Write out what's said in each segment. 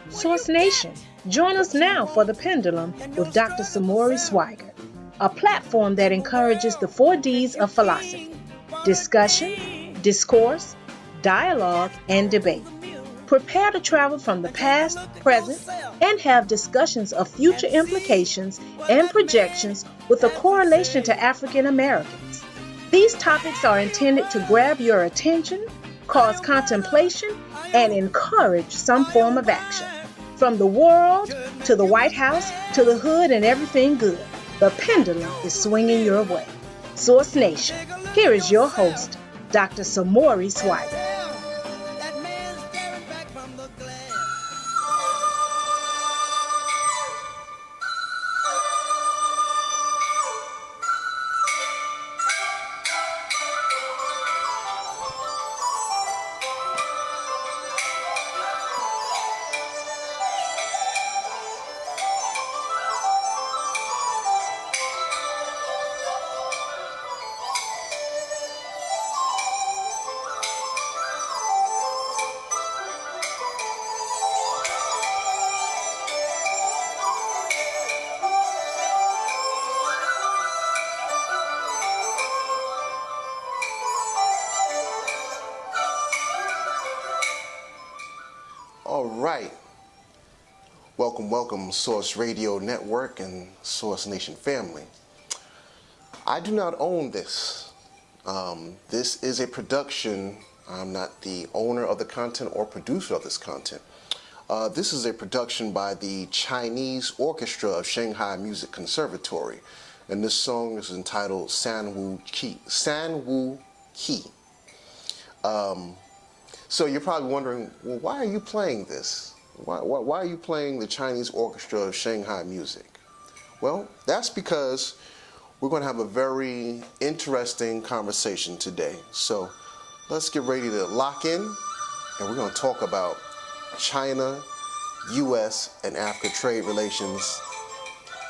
Source Nation, join us now for The Pendulum with Dr. Samori Swygert, a platform that encourages the 4Ds of philosophy: discussion, discourse, dialogue, and debate. Prepare to travel from the past, present, and have discussions of future implications and projections with a correlation to African Americans. These topics are intended to grab your attention, cause contemplation, and encourage some form of action. From the world to the White House to the hood and everything good, the pendulum is swinging your way. Source Nation, here is your host, Dr. Samori Swygert. All right. Welcome, Source Radio Network and Source Nation family. I do not own this. This is a production. I'm not the owner of the content or producer of this content. This is a production by the Chinese Orchestra of Shanghai Music Conservatory. And this song is entitled San Wu Qi. San Wu Qi. So you're probably wondering, well, why are you playing this? Why are you playing the Chinese Orchestra of Shanghai music? Well, that's because we're going to have a very interesting conversation today. So let's get ready to lock in, and we're going to talk about China, U.S., and Africa trade relations,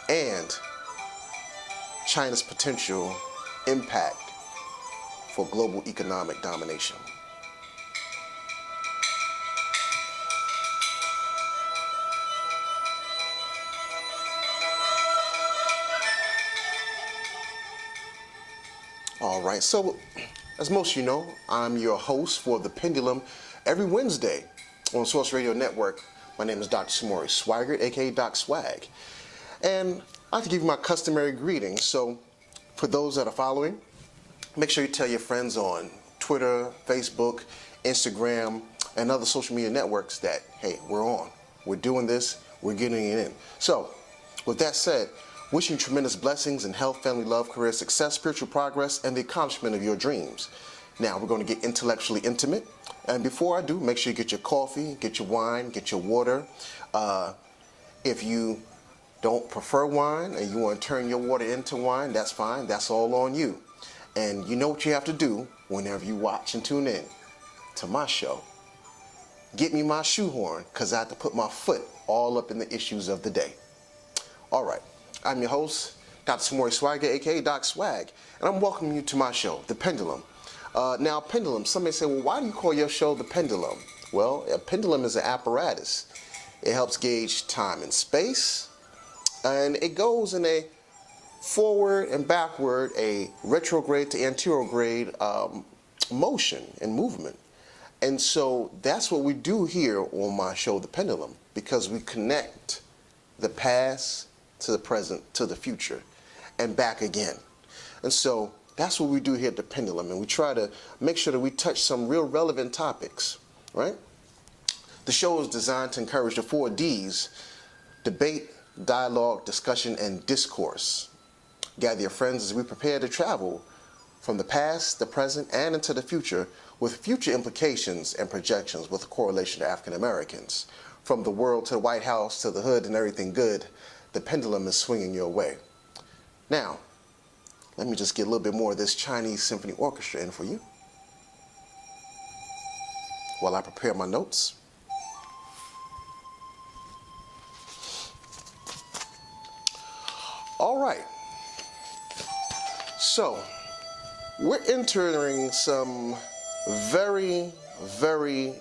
and China's potential impact for global economic domination. All right, so as most of you know, I'm your host for The Pendulum every Wednesday on Source Radio Network. My name is Dr. Samori Swygert, aka Doc Swag. And I'd like to give you my customary greetings. So for those that are following, make sure you tell your friends on Twitter, Facebook, Instagram, and other social media networks that, hey, we're on. We're doing this. We're getting it in. So with that said, wishing you tremendous blessings in health, family, love, career, success, spiritual progress, and the accomplishment of your dreams. Now, we're going to get intellectually intimate. And before I do, make sure you get your coffee, get your wine, get your water. If you don't prefer wine and you want to turn your water into wine, that's fine. That's all on you. And you know what you have to do whenever you watch and tune in to my show. Get me my shoehorn, because I have to put my foot all up in the issues of the day. All right. I'm your host, Dr. Samori Swygert, aka Doc Swag, and I'm welcoming you to my show, The Pendulum. Now, Pendulum, some may say, well, why do you call your show The Pendulum? Well, a pendulum is an apparatus. It helps gauge time and space, and it goes in a forward and backward, a retrograde to anterograde motion and movement. And so that's what we do here on my show, The Pendulum, because we connect the past to the present, to the future, and back again. And so that's what we do here at The Pendulum, and we try to make sure that we touch some real relevant topics, right? The show is designed to encourage the 4Ds: debate, dialogue, discussion, and discourse. Gather your friends as we prepare to travel from the past, the present, and into the future with future implications and projections with a correlation to African Americans. From the world to the White House to the hood and everything good, the pendulum is swinging your way. Now, Let me just get a little bit more of this Chinese Symphony Orchestra in for you while I prepare my notes. All right. So, we're entering some very, very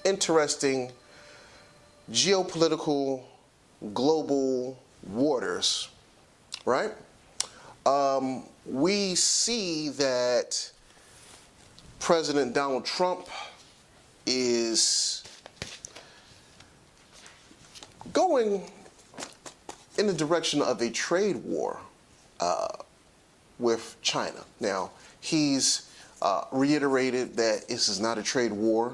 interesting geopolitical global waters, right? We see that President Donald Trump is going in the direction of a trade war with China. Now, he's reiterated that this is not a trade war.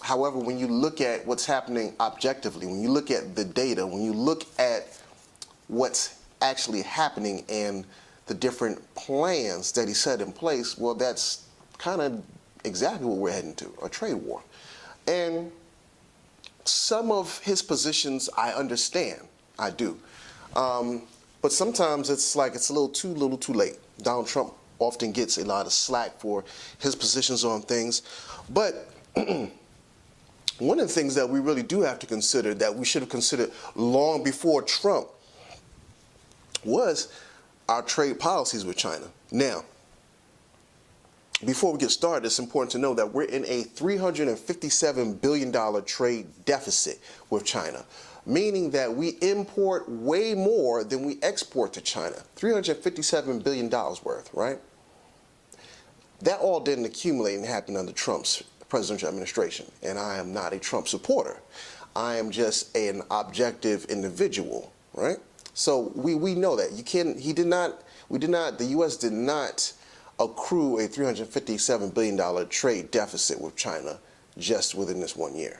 However, when you look at what's happening objectively, when you look at the data, when you look at what's actually happening and the different plans that he set in place, well, that's kind of exactly what we're heading to, a trade war. And some of his positions I understand, I do. But sometimes it's like it's a little too late. Donald Trump often gets a lot of slack for his positions on things. But one of the things that we really do have to consider, that we should have considered long before Trump, was our trade policies with China. Now, before we get started, it's important to know that we're in a $357 billion trade deficit with China, meaning that we import way more than we export to China. $357 billion worth, right? That all didn't accumulate and happen under Trump's presidential administration, and I am not a Trump supporter. I am just an objective individual, right? So we know that the U.S. did not accrue a $357 billion trade deficit with China just within this 1 year.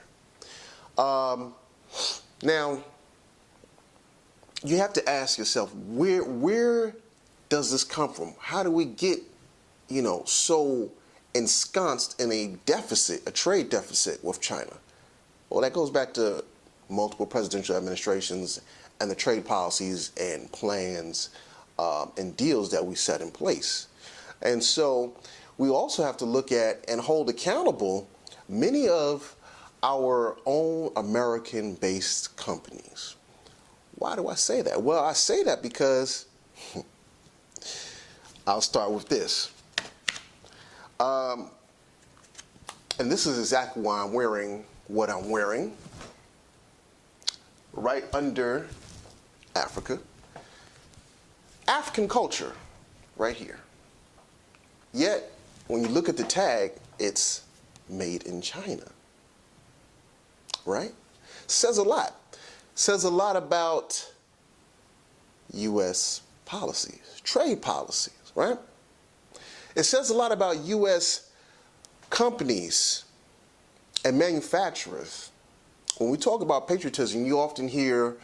Now, you have to ask yourself, where does this come from? How do we get, so ensconced in a deficit, a trade deficit with China? Well, that goes back to multiple presidential administrations and the trade policies and plans and deals that we set in place. And so we also have to look at and hold accountable many of our own American-based companies. Why do I say that? Well, I say that because I'll start with this. And this is exactly why I'm wearing what I'm wearing. Right under Africa. African culture, right here. Yet, when you look at the tag, it's made in China. Right? Says a lot. Says a lot about U.S. policies, trade policies, right? It says a lot about U.S. companies and manufacturers. When we talk about patriotism, you often hear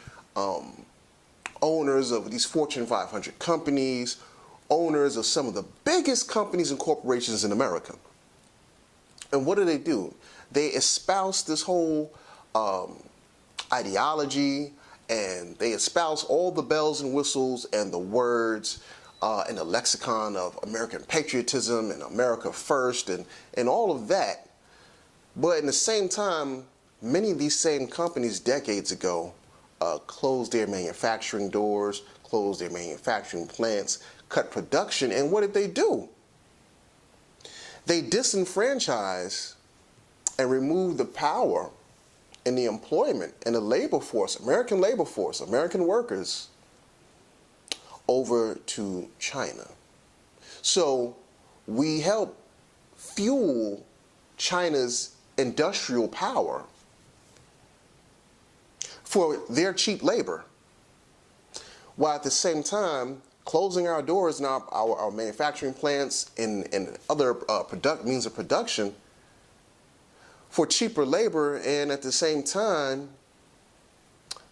owners of these Fortune 500 companies, owners of some of the biggest companies and corporations in America. And what do? They espouse this whole ideology, and they espouse all the bells and whistles and the words and the lexicon of American patriotism and America first and all of that. But in the same time, many of these same companies decades ago closed their manufacturing doors, closed their manufacturing plants, cut production, and what did they do? They disenfranchised and removed the power and the employment and the labor force, American workers, over to China. So we help fuel China's industrial power for their cheap labor, while at the same time closing our doors in our manufacturing plants and other means of production for cheaper labor. And at the same time,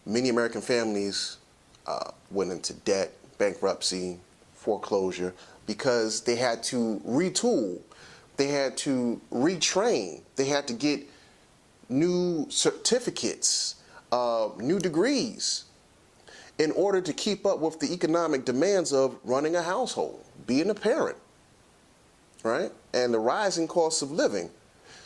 many American families went into debt, bankruptcy, foreclosure, because they had to retool, they had to retrain, they had to get new certificates, new degrees. in order to keep up with the economic demands of running a household, being a parent, right? And the rising costs of living.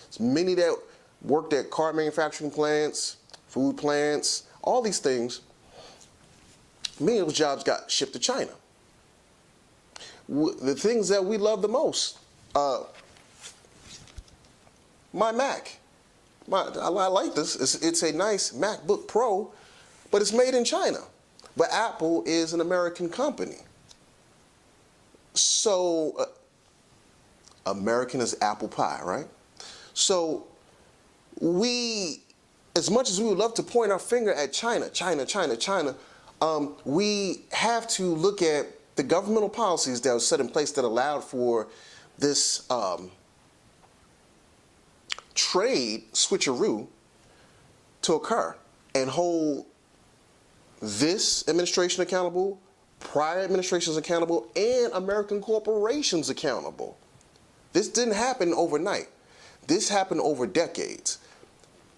There's many that worked at car manufacturing plants, food plants, all these things. Many of those jobs got shipped to China. The things that we love the most, my Mac. I like this. It's a nice MacBook Pro, but it's made in China. But Apple is an American company. So, American is apple pie, right? So, as much as we would love to point our finger at China, we have to look at the governmental policies that were set in place that allowed for this trade switcheroo to occur and hold this administration accountable, prior administrations accountable, and American corporations accountable. This didn't happen overnight. This happened over decades.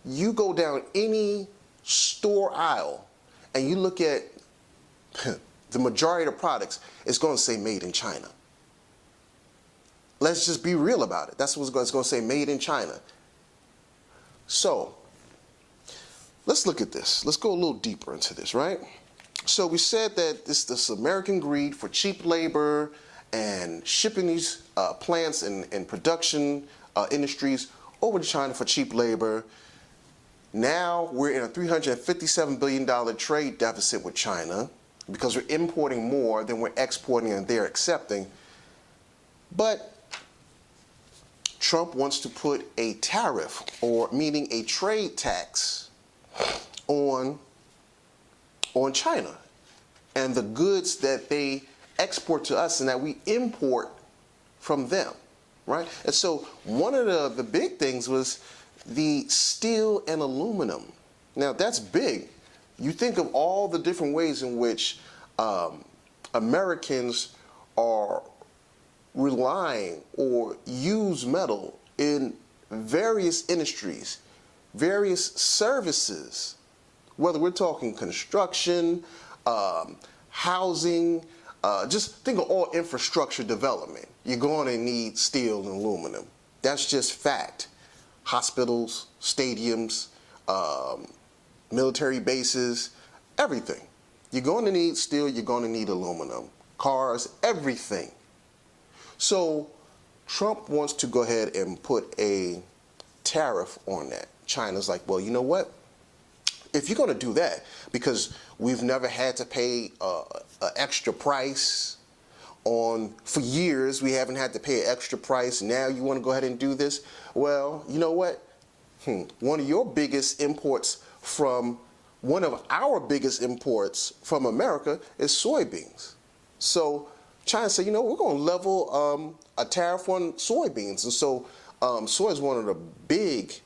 You go down any store aisle and you look at the majority of the products, it's going to say made in China. Let's just be real about it. That's what it's going to say, made in China. So, let's look at this. Let's go a little deeper into this, right? So we said that this American greed for cheap labor and shipping these plants and production industries over to China for cheap labor. Now we're in a $357 billion trade deficit with China because we're importing more than we're exporting and they're accepting. But Trump wants to put a tariff, or meaning a trade tax, on China and the goods that they export to us and that we import from them, right? And so one of the big things was the steel and aluminum. Now that's big. You think of all the different ways in which Americans are relying or use metal in various industries, various services, whether we're talking construction, housing, just think of all infrastructure development. You're going to need steel and aluminum. That's just fact. Hospitals, stadiums, military bases, everything. You're going to need steel, you're going to need aluminum, cars, everything. So Trump wants to go ahead and put a tariff on that. China's like, well, you know what? If you're going to do that, because we've never had to pay an extra price for years, we haven't had to pay an extra price. Now you want to go ahead and do this? Well, you know what? One of our biggest imports from America is soybeans. So China said, you know, we're going to level a tariff on soybeans. And so soy is one of the big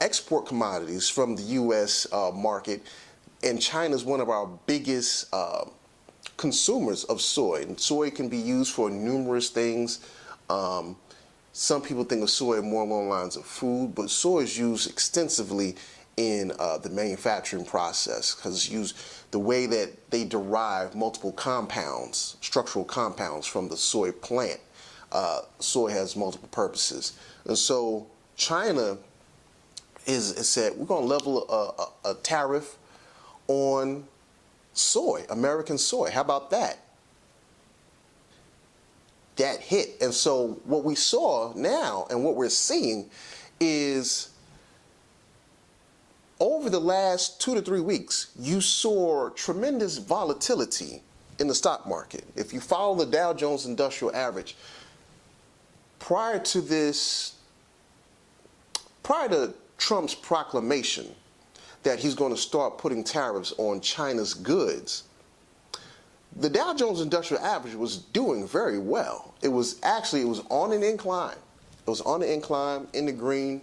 export commodities from the U.S. Market. And China is one of our biggest consumers of soy. And soy can be used for numerous things. Some people think of soy more along the lines of food, but soy is used extensively in the manufacturing process because it's used the way that they derive multiple compounds, structural compounds from the soy plant. Soy has multiple purposes. And so China is said, we're going to level a tariff on soy, American soy. How about that? That hit. And so what we saw now and what we're seeing is over the last 2 to 3 weeks, you saw tremendous volatility in the stock market. If you follow the Dow Jones Industrial Average, prior to Trump's proclamation that he's going to start putting tariffs on China's goods, the Dow Jones Industrial Average was doing very well. It was on an incline. It was on the incline, in the green,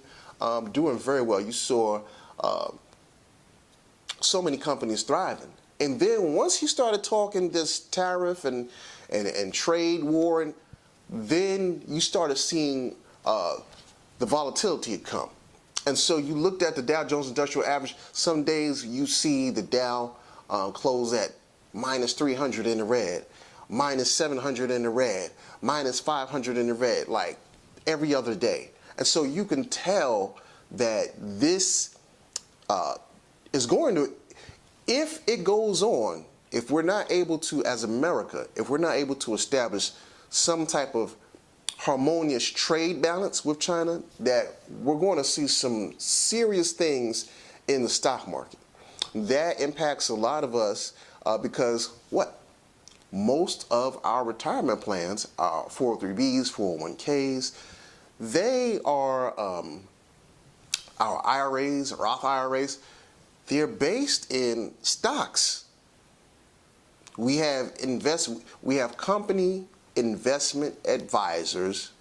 doing very well. You saw so many companies thriving. And then once he started talking this tariff and trade war, and then you started seeing the volatility come. And so you looked at the Dow Jones Industrial Average. Some days you see the Dow close at minus 300 in the red, minus 700 in the red, minus 500 in the red, like every other day. And so you can tell that this is going to, if it goes on, if we're not able to, as America, if we're not able to establish some type of harmonious trade balance with China, that we're going to see some serious things in the stock market. That impacts a lot of us because what? Most of our retirement plans, our 403Bs, 401Ks, they are our IRAs, Roth IRAs, they're based in stocks. We have company investment advisors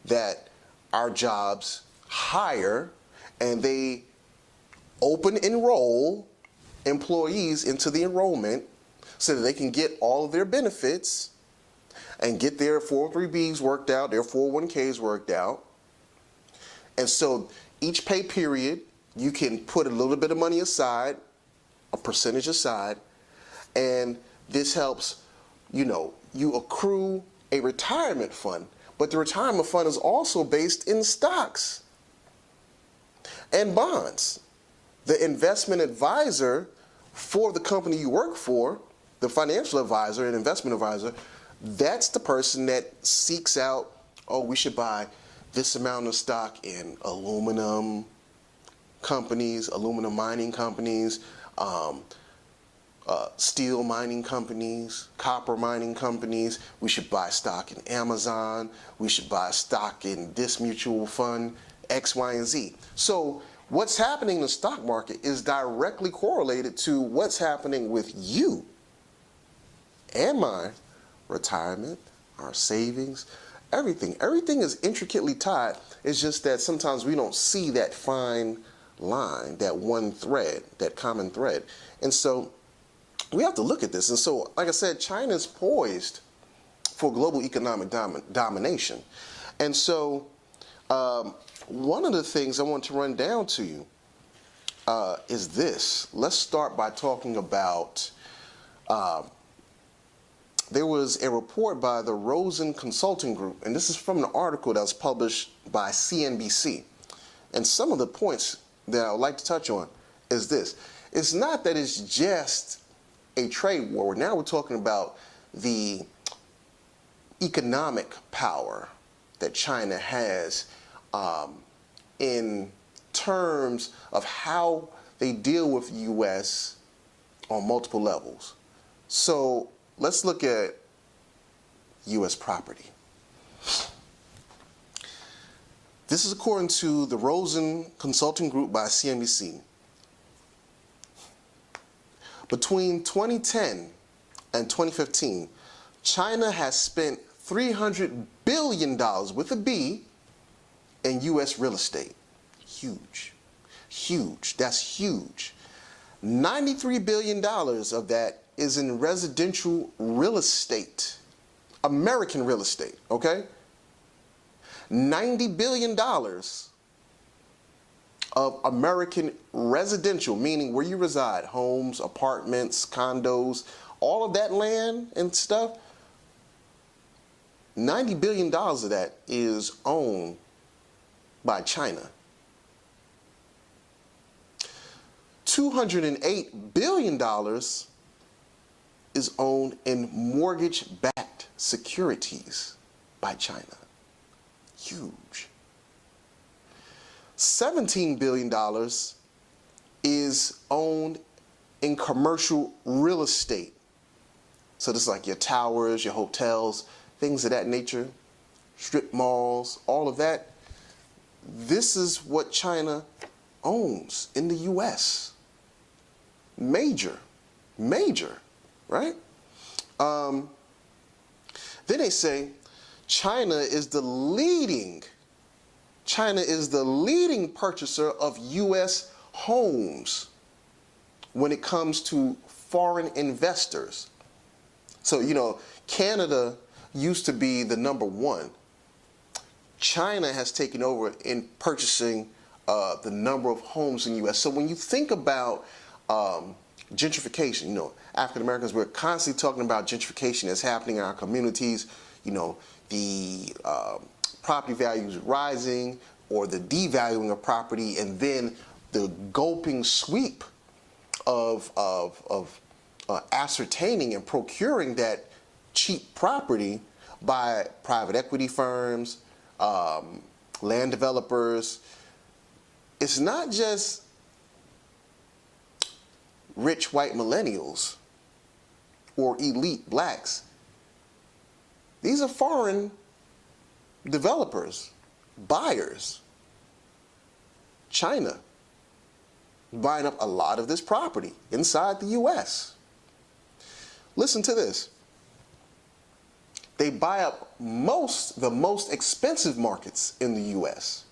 that our jobs hire, and they open enroll employees into the enrollment so that they can get all of their benefits and get their 403Bs worked out, their 401Ks worked out. And so each pay period, you can put a little bit of money aside, a percentage aside, and this helps, you accrue a retirement fund. But the retirement fund is also based in stocks and bonds. The investment advisor for the company you work for, the financial advisor and investment advisor, that's the person that seeks out, oh, we should buy this amount of stock in aluminum companies, aluminum mining companies, steel mining companies, copper mining companies. We should buy stock in Amazon. We should buy stock in this mutual fund, X, Y, and Z. So what's happening in the stock market is directly correlated to what's happening with you and my retirement, our savings, everything. Everything is intricately tied. It's just that sometimes we don't see that fine line, that one thread, that common thread. And so we have to look at this. And so, like I said, China is poised for global economic domination. And so one of the things I want to run down to you is this. Let's start by talking about, there was a report by the Rosen Consulting Group, and this is from an article that was published by CNBC. And some of the points that I would like to touch on is this. It's not that it's just a trade war. Now we're talking about the economic power that China has in terms of how they deal with the U.S. on multiple levels. So let's look at U.S. property. This is according to the Rosen Consulting Group by CNBC. Between 2010 and 2015, China has spent $300 billion with a B in U.S. real estate. Huge. Huge. That's huge. $93 billion of that is in residential real estate. American real estate, okay? $90 billion of American residential, meaning where you reside, homes, apartments, condos, all of that land and stuff, $90 billion of that is owned by China. $208 billion is owned in mortgage-backed securities by China. Huge. $17 billion is owned in commercial real estate. So this is like your towers, your hotels, things of that nature, strip malls, all of that. This is what China owns in the U.S. Major, right? Then they say China is the leading purchaser of U.S. homes when it comes to foreign investors. So, Canada used to be the number one. China has taken over in purchasing the number of homes in the U.S. So when you think about Gentrification, African Americans, we're constantly talking about gentrification that's happening in our communities. The property values rising or the devaluing of property, and then the gulping sweep of ascertaining and procuring that cheap property by private equity firms, land developers. It's not just rich white millennials or elite blacks. These are foreign developers, buyers. China buying up a lot of this property inside the U.S. Listen to this. They buy up the most expensive markets in the U.S.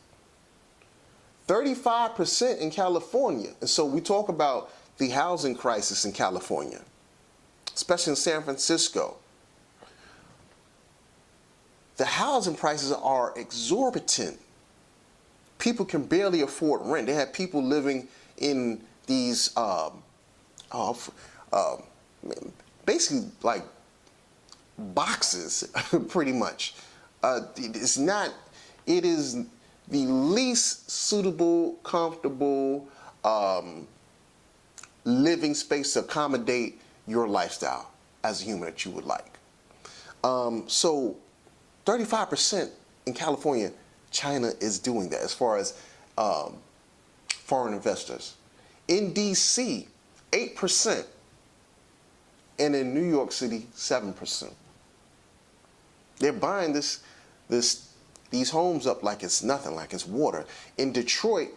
35% in California. And so we talk about the housing crisis in California, especially in San Francisco. The housing prices are exorbitant. People can barely afford rent. They have people living in these basically like boxes, pretty much. It is the least suitable, comfortable living space to accommodate your lifestyle as a human that you would like. So 35% in California, China is doing that as far as foreign investors. In DC, 8%, and in New York City, 7%. They're buying these homes up like it's nothing, like it's water. In Detroit,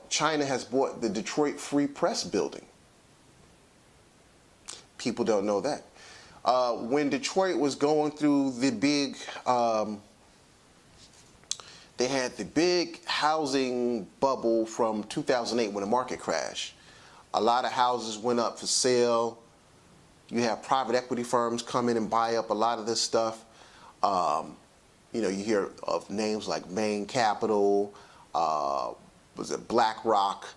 China has bought the Detroit Free Press building. People don't know that. When Detroit was going through the big, they had the big housing bubble from 2008 when the market crashed. A lot of houses went up for sale. You have private equity firms come in and buy up a lot of this stuff. You hear of names like Maine Capital, was it BlackRock?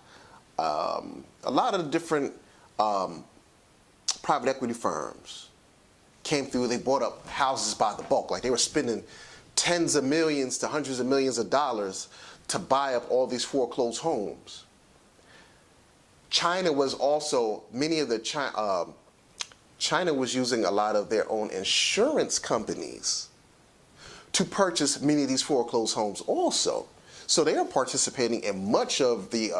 A lot of different private equity firms came through. They bought up houses by the bulk. Like they were spending tens of millions to hundreds of millions of dollars to buy up all these foreclosed homes. China was also, China was using a lot of their own insurance companies to purchase many of these foreclosed homes also. So they are participating in much of the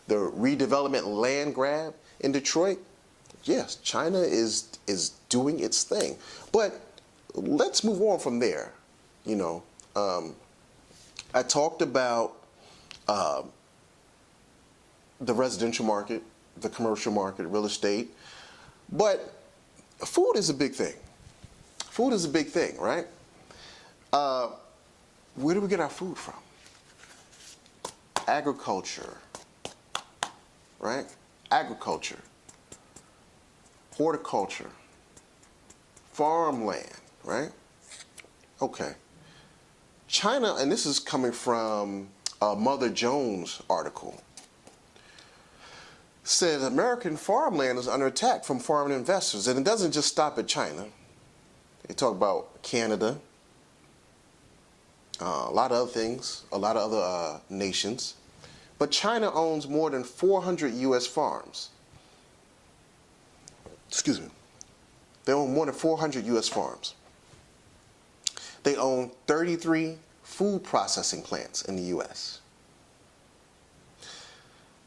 redevelopment land grab in Detroit. Yes, China is doing its thing. But let's move on from there. I talked about the residential market, the commercial market, real estate, but food is a big thing. Food is a big thing, right? Where do we get our food from? Agriculture, right? Agriculture, horticulture, farmland, right? Okay. China, and this is coming from a Mother Jones article, says American farmland is under attack from foreign investors. And it doesn't just stop at China. They talk about Canada, a lot of other things, a lot of other nations. But China owns more than 400 U.S. farms. Excuse me. They own more than 400 U.S. farms. They own 33 food processing plants in the U.S.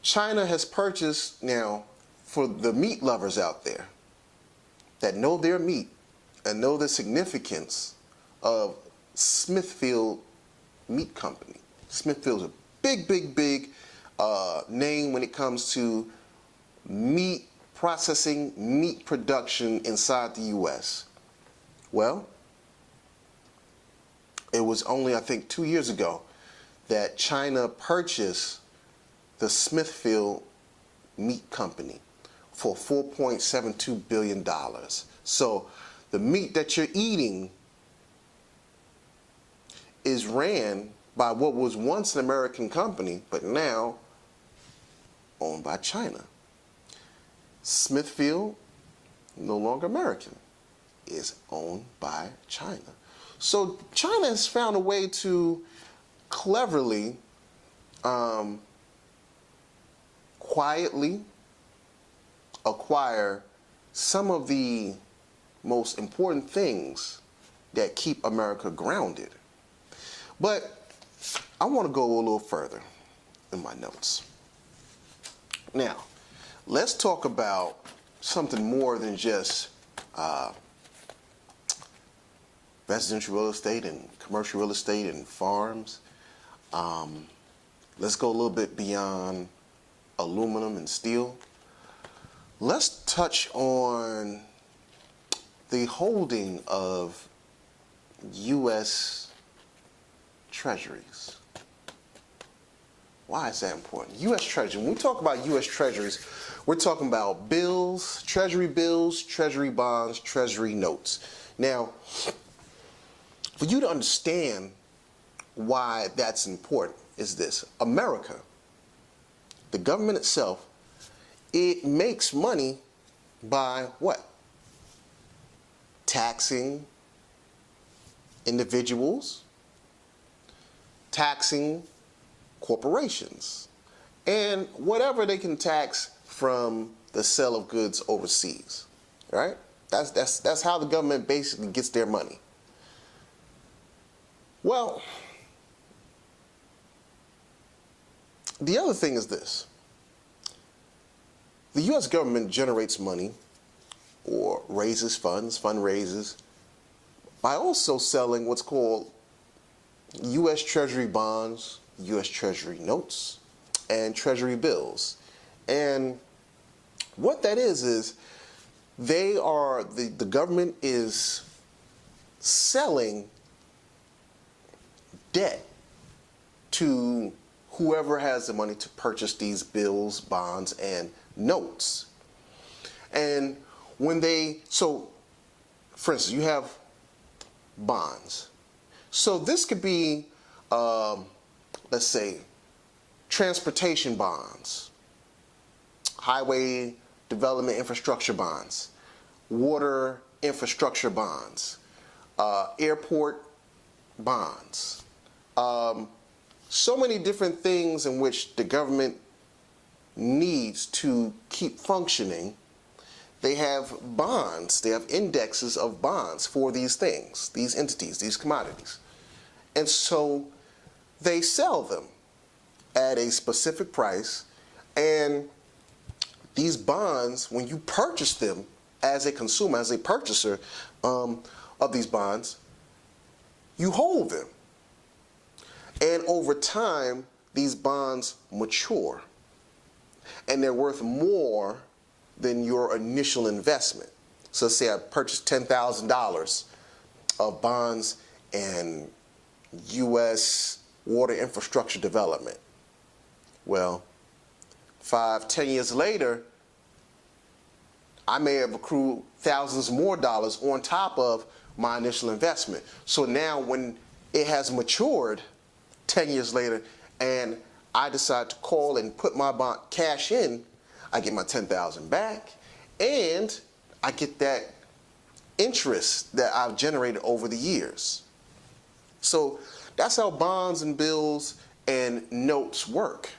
China has purchased now, for the meat lovers out there that know their meat and know the significance of Smithfield Meat Company. Smithfield's a big name when it comes to meat processing, meat production inside the U.S. Well, it was only, I think, 2 years ago that China purchased the Smithfield Meat Company for $4.72 billion. So the meat that you're eating is ran by what was once an American company, but now owned by China. Smithfield, no longer American, is owned by China. So China has found a way to cleverly, quietly acquire some of the most important things that keep America grounded. But I want to go a little further in my notes. Now, let's talk about something more than just residential real estate and commercial real estate and farms. Let's go a little bit beyond aluminum and steel. Let's touch on the holding of U.S. treasuries. Why is that important? U.S. Treasury. When we talk about U.S. treasuries, we're talking about bills, treasury bonds, treasury notes. Now, for you to understand why that's important is this. America, the government itself, it makes money by what? Taxing individuals, taxing corporations, and whatever they can tax from the sale of goods overseas, right? That's how the government basically gets their money. Well, the other thing is this. The U.S. government generates money or raises fundraises, by also selling what's called U.S. Treasury bonds, U.S. Treasury notes, and Treasury bills. And what that is the government is selling debt to whoever has the money to purchase these bills, bonds, and notes. And so for instance, you have bonds. So this could be, let's say, transportation bonds, highway development infrastructure bonds, water infrastructure bonds, airport bonds. So many different things in which the government needs to keep functioning. They have bonds, they have indexes of bonds for these things, these entities, these commodities. And so they sell them at a specific price, and these bonds, when you purchase them as a consumer, as a purchaser of these bonds, you hold them. And over time, these bonds mature, and they're worth more than your initial investment. So let's say I purchased $10,000 of bonds in U.S. water infrastructure development. Well, 5-10 years later, I may have accrued thousands more dollars on top of my initial investment. So now when it has matured 10 years later and I decide to call and put my bond cash in, I get my $10,000 back, and I get that interest that I've generated over the years. So that's how bonds and bills and notes work,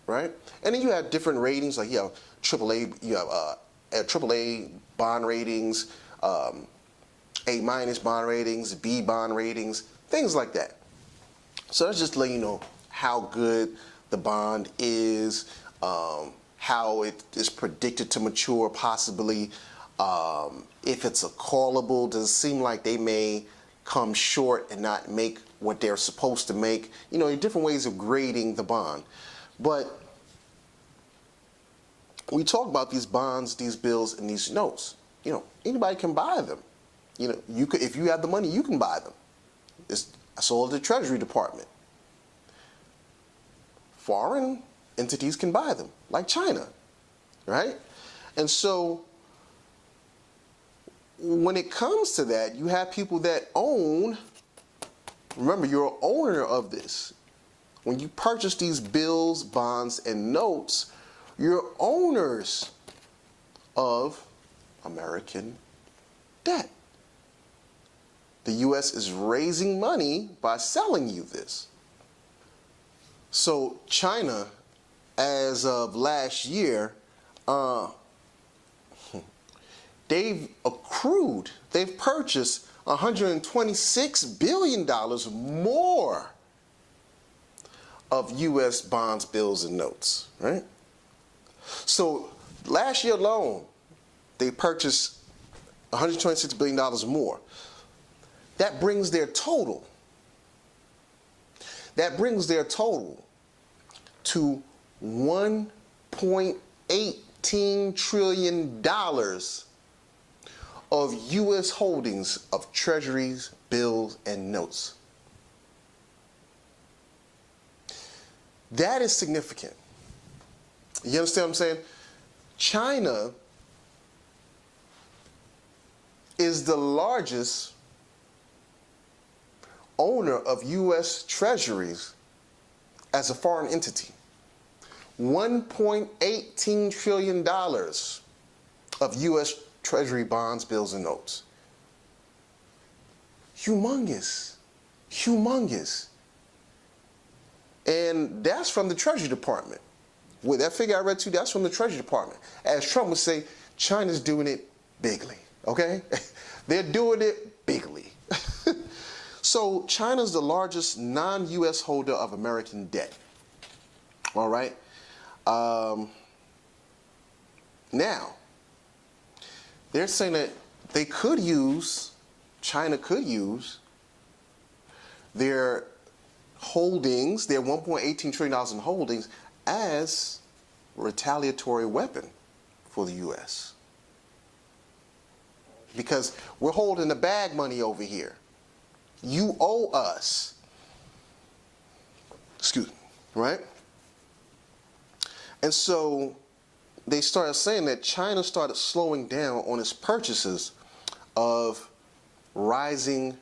right? And then you have different ratings, like you have AAA, you have AAA bond ratings, A- bond ratings, B bond ratings, things like that. So that's just to let you know how good the bond is, how it is predicted to mature possibly, if it's a callable, does it seem like they may come short and not make what they're supposed to make? You know, different ways of grading the bond. But we talk about these bonds, these bills, and these notes. You know, anybody can buy them. You know, you could, if you have the money, you can buy them. That's all the Treasury Department. Foreign entities can buy them, like China, right? And so when it comes to that, you have people that own, remember, you're an owner of this. When you purchase these bills, bonds, and notes, You're owners of American debt. The U.S. is raising money by selling you this. So China, as of last year, they've purchased $126 billion more of U.S. bonds, bills, and notes, right? So last year alone, they purchased $126 billion more. That brings their total to $1.18 trillion of U.S. holdings of treasuries, bills, and notes. That is significant. You understand what I'm saying? China is the largest owner of U.S. treasuries as a foreign entity. $1.18 trillion of U.S. treasury bonds, bills, and notes. Humongous. Humongous. And that's from the Treasury Department. With that figure I read to you, that's from the Treasury Department. As Trump would say, China's doing it bigly, okay? They're doing it bigly. So China's the largest non-U.S. holder of American debt. All right? Now, they're saying that China could use their holdings, their $1.18 trillion in holdings, as a retaliatory weapon for the U.S. Because we're holding the bag money over here. You owe us. Excuse me, right? And so they started saying that China started slowing down on its purchases of rising.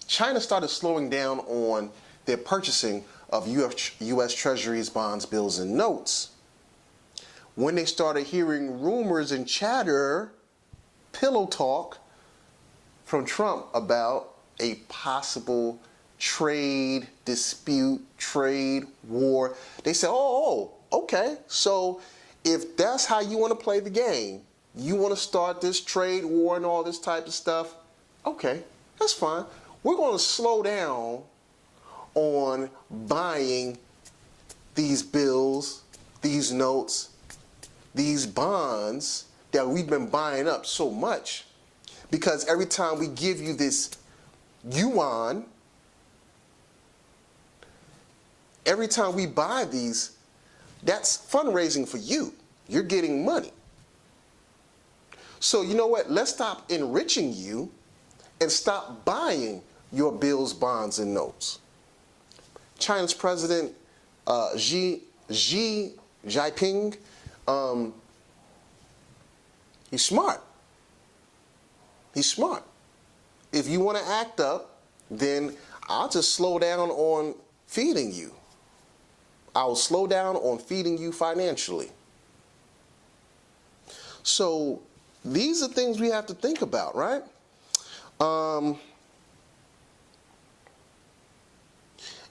China started slowing down on their purchasing of U.S. treasuries, bonds, bills, and notes when they started hearing rumors and chatter, pillow talk from Trump about a possible trade dispute, trade war. They said, oh, okay, so if that's how you want to play the game, you want to start this trade war and all this type of stuff, okay, that's fine. We're going to slow down on buying these bills, these notes, these bonds that we've been buying up so much, because every time we give you this yuan, every time we buy these, that's fundraising for you. You're getting money. So you know what? Let's stop enriching you and stop buying your bills, bonds, and notes. China's President Xi Jinping, he's smart. He's smart. If you want to act up, then I'll just slow down on feeding you. I'll slow down on feeding you financially. So these are things we have to think about, right?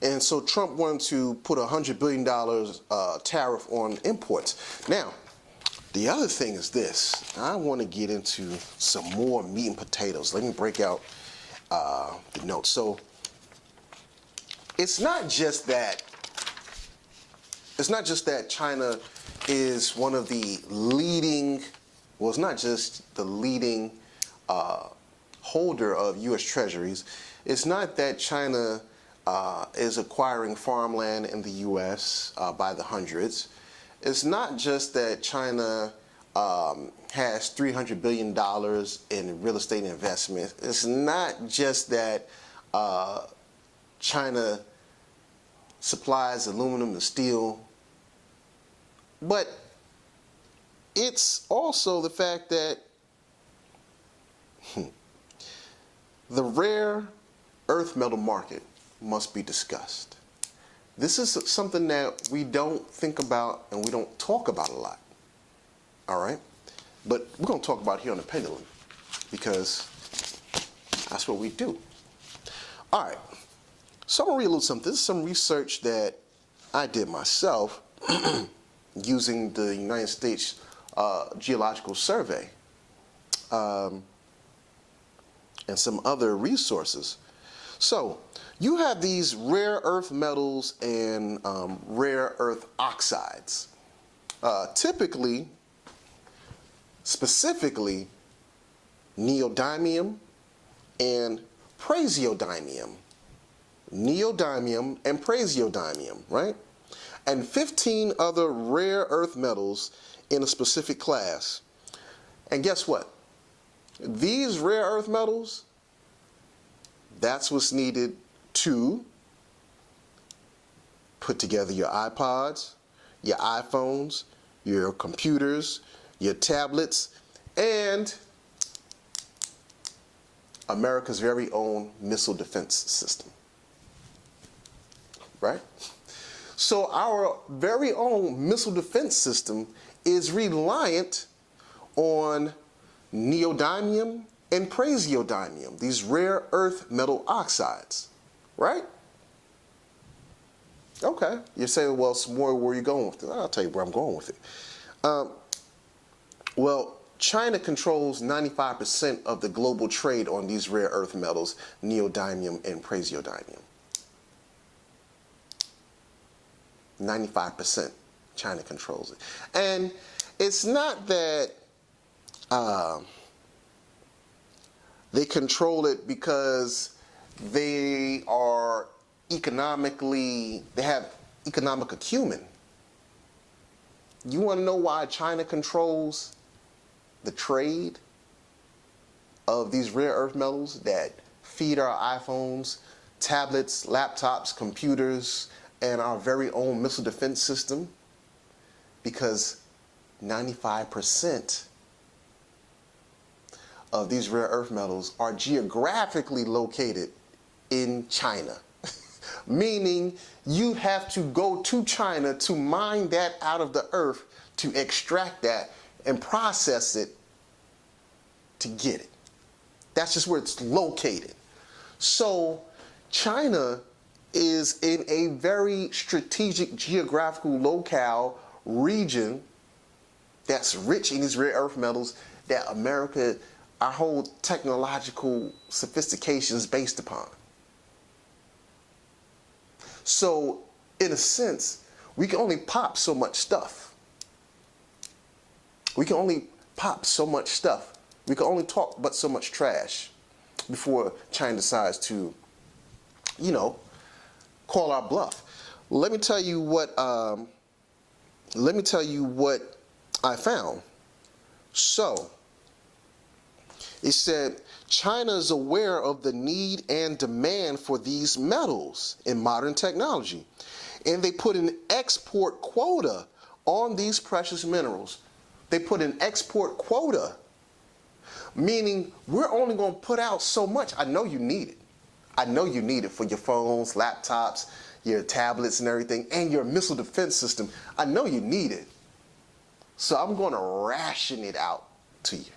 And so Trump wanted to put $100 billion tariff on imports. Now, the other thing is this. I want to get into some more meat and potatoes. Let me break out the notes. So it's not just that China is one of the leading, well, it's not just the leading holder of U.S. treasuries. It's not that China is acquiring farmland in the U.S. By the hundreds. It's not just that China has $300 billion in real estate investments. It's not just that China supplies aluminum and steel, but it's also the fact that the rare earth metal market must be discussed. this is something that we don't think about and we don't talk about a lot. All right? But we're going to talk about it here on the Pendulum because that's what we do. All right. So I'm going to read a little something. This is some research that I did myself using the United States Geological Survey and some other resources. So you have these rare earth metals and rare earth oxides. Typically, specifically, neodymium and praseodymium. Neodymium and praseodymium, right? And 15 other rare earth metals in a specific class. And guess what? These rare earth metals, that's what's needed to put together your iPods, your iPhones, your computers, your tablets, and America's very own missile defense system. Right? So our very own missile defense system is reliant on neodymium and praseodymium, these rare earth metal oxides, right? Okay, you're saying, well, Samori, where are you going with it? I'll tell you where I'm going with it. Well, China controls 95% of the global trade on these rare earth metals, neodymium and praseodymium. 95% China controls it. And it's not that they control it because they are they have economic acumen. You want to know why China controls the trade of these rare earth metals that feed our iPhones, tablets, laptops, computers, and our very own missile defense system? Because 95% of these rare earth metals are geographically located in China. Meaning you have to go to China to mine that out of the earth, to extract that and process it to get it. That's just where it's located. So China is in a very strategic geographical locale region that's rich in these rare earth metals that America, our whole technological sophistication is based upon. So in a sense, we can only pop so much stuff. We can only pop so much stuff. We can only talk but so much trash before China decides to, call our bluff. Let me tell you what I found. So it said China is aware of the need and demand for these metals in modern technology, and they put an export quota on these precious minerals. They put an export quota, meaning we're only going to put out so much. I know you need it. I know you need it for your phones, laptops, your tablets and everything, and your missile defense system. I know you need it. So I'm going to ration it out to you.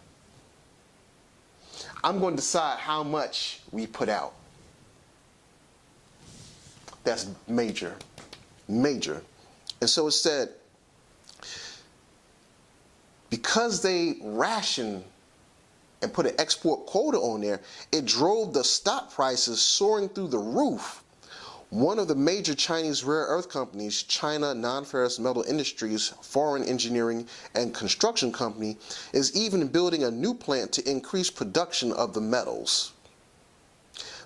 I'm going to decide how much we put out. That's major, major. And so it said, because they ration and put an export quota on there, it drove the stock prices soaring through the roof. One of the major Chinese rare earth companies, China Non-Ferrous Metal Industries Foreign Engineering and Construction Company, is even building a new plant to increase production of the metals.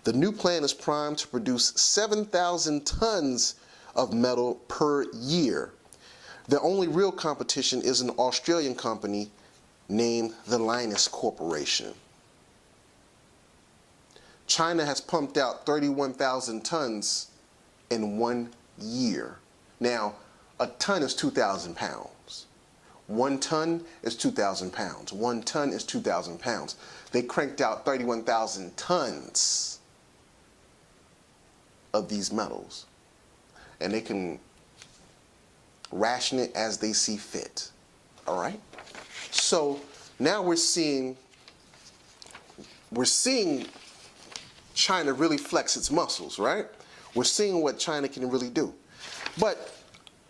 The new plant is primed to produce 7,000 tons of metal per year. The only real competition is an Australian company named the Linus Corporation. China has pumped out 31,000 tons in 1 year. Now, a ton is 2,000 pounds. 1 ton is 2,000 pounds. 1 ton is 2,000 pounds. They cranked out 31,000 tons of these metals. and they can ration it as they see fit. All right? So now we're seeing China really flex its muscles, right? We're seeing what China can really do. But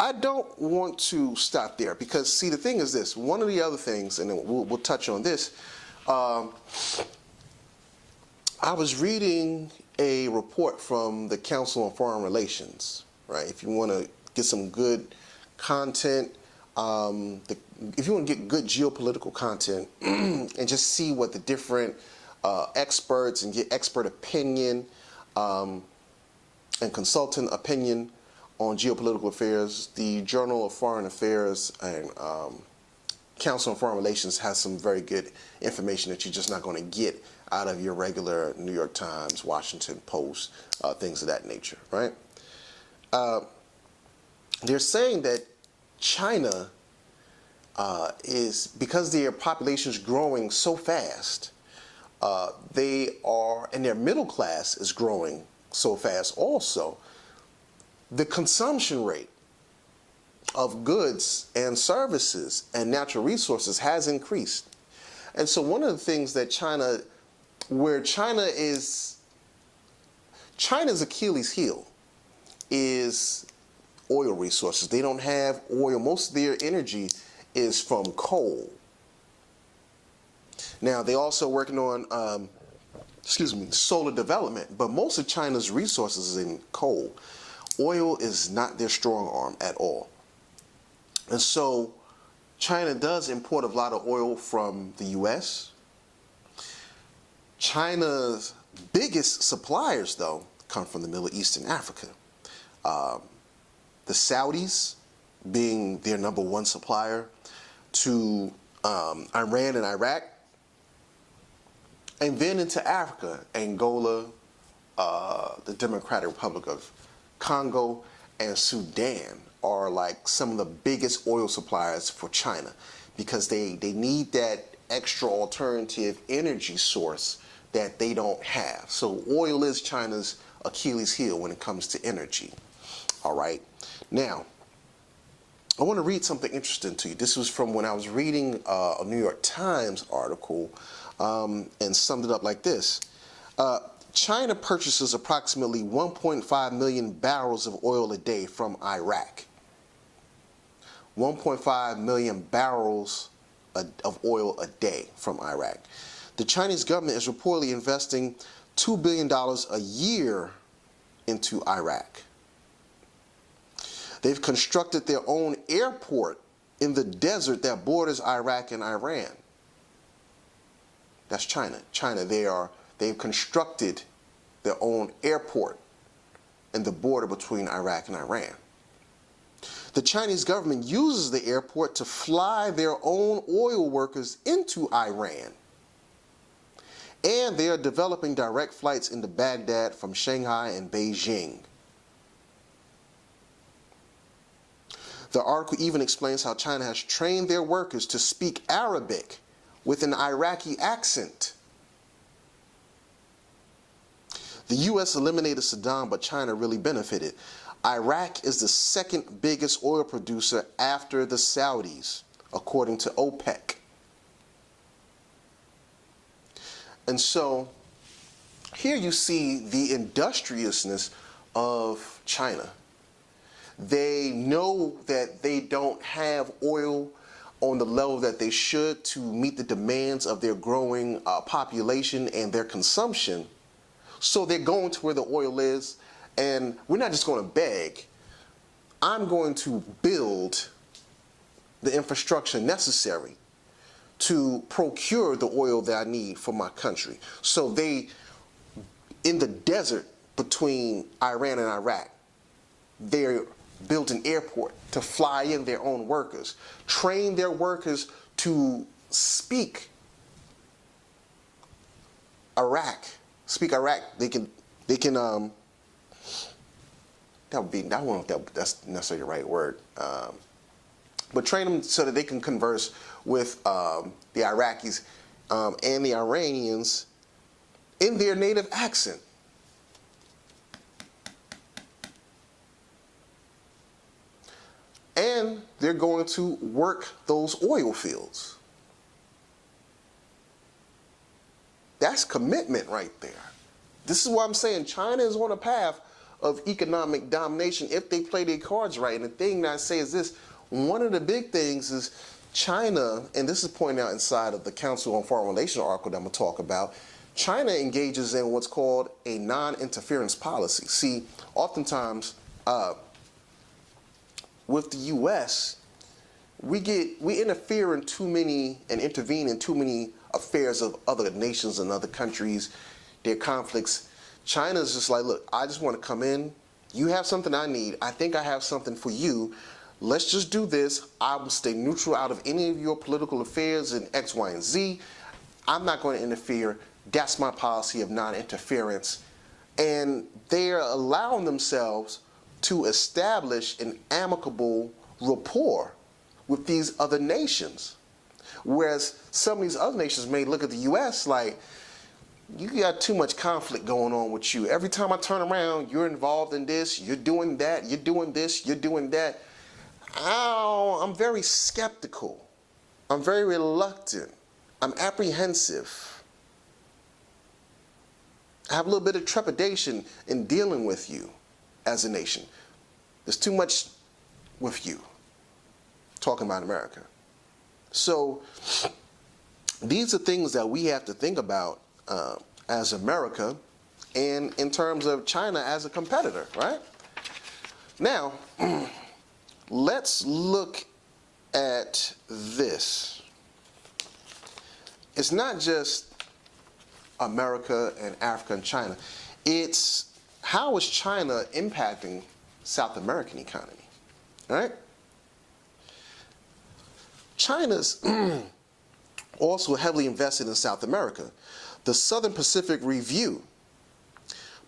I don't want to stop there because, see, the thing is this. One of the other things, and then we'll touch on this, I was reading a report from the Council on Foreign Relations, right? If you want to get some good content, if you want to get good geopolitical content and just see what the different experts and get expert opinion and consultant opinion on geopolitical affairs, the Journal of Foreign Affairs and Council on Foreign Relations has some very good information that you're just not going to get out of your regular New York Times, Washington Post, things of that nature, right? They're saying that China is, because their population is growing so fast, they are, and their middle class is growing so fast also, the consumption rate of goods and services and natural resources has increased. And so one of the things that China's Achilles heel is oil resources. They don't have oil. Most of their energy is from coal. Now, they're also working on, solar development, but most of China's resources is in coal. Oil is not their strong arm at all. And so China does import a lot of oil from the U.S. China's biggest suppliers, though, come from the Middle East and Africa. The Saudis being their number one supplier to Iran and Iraq, and then into Africa, Angola, the Democratic Republic of Congo, and Sudan are like some of the biggest oil suppliers for China because they need that extra alternative energy source that they don't have. So oil is China's Achilles heel when it comes to energy. All right. Now, I want to read something interesting to you. This was from when I was reading a New York Times article and summed it up like this. China purchases approximately 1.5 million barrels of oil a day from Iraq. 1.5 million barrels of oil a day from Iraq. The Chinese government is reportedly investing $2 billion a year into Iraq. They've constructed their own airport in the desert that borders Iraq and Iran. That's China. They've constructed their own airport in the border between Iraq and Iran. The Chinese government uses the airport to fly their own oil workers into Iran. And they are developing direct flights into Baghdad from Shanghai and Beijing. The article even explains how China has trained their workers to speak Arabic with an Iraqi accent. The U.S. eliminated Saddam, but China really benefited. Iraq is the second biggest oil producer after the Saudis, according to OPEC. And so here you see the industriousness of China. They know that they don't have oil on the level that they should to meet the demands of their growing population and their consumption. So they're going to where the oil is, and we're not just going to beg. I'm going to build the infrastructure necessary to procure the oil that I need for my country. So they, in the desert between Iran and Iraq, they're built an airport to fly in their own workers, train their workers to speak Iraq. They can that would be, I don't know if that's necessarily the right word, but train them so that they can converse with the Iraqis and the Iranians in their native accent. they're going to work those oil fields. That's commitment right there. This is why I'm saying China is on a path of economic domination if they play their cards right. And the thing that I say is this, one of the big things is China, and this is pointed out inside of the Council on Foreign Relations article that I'm going to talk about, China engages in what's called a non-interference policy. See, oftentimes with the U.S., we interfere in too many and intervene in too many affairs of other nations and other countries, their conflicts. China's just like, look, I just want to come in. You have something I need. I think I have something for you. Let's just do this. I will stay neutral out of any of your political affairs in X, Y, and Z. I'm not going to interfere. That's my policy of non-interference. And they're allowing themselves to establish an amicable rapport with these other nations. Whereas some of these other nations may look at the U.S. like, you got too much conflict going on with you. Every time I turn around, you're involved in this, you're doing that, you're doing this, you're doing that. I'm very skeptical. I'm very reluctant. I'm apprehensive. I have a little bit of trepidation in dealing with you as a nation. There's too much with you, talking about America. So these are things that we have to think about as America and in terms of China as a competitor, right? Now, let's look at this. It's not just America and Africa and China. It's how is China impacting South American economy, right? China's also heavily invested in South America. The Southern Pacific Review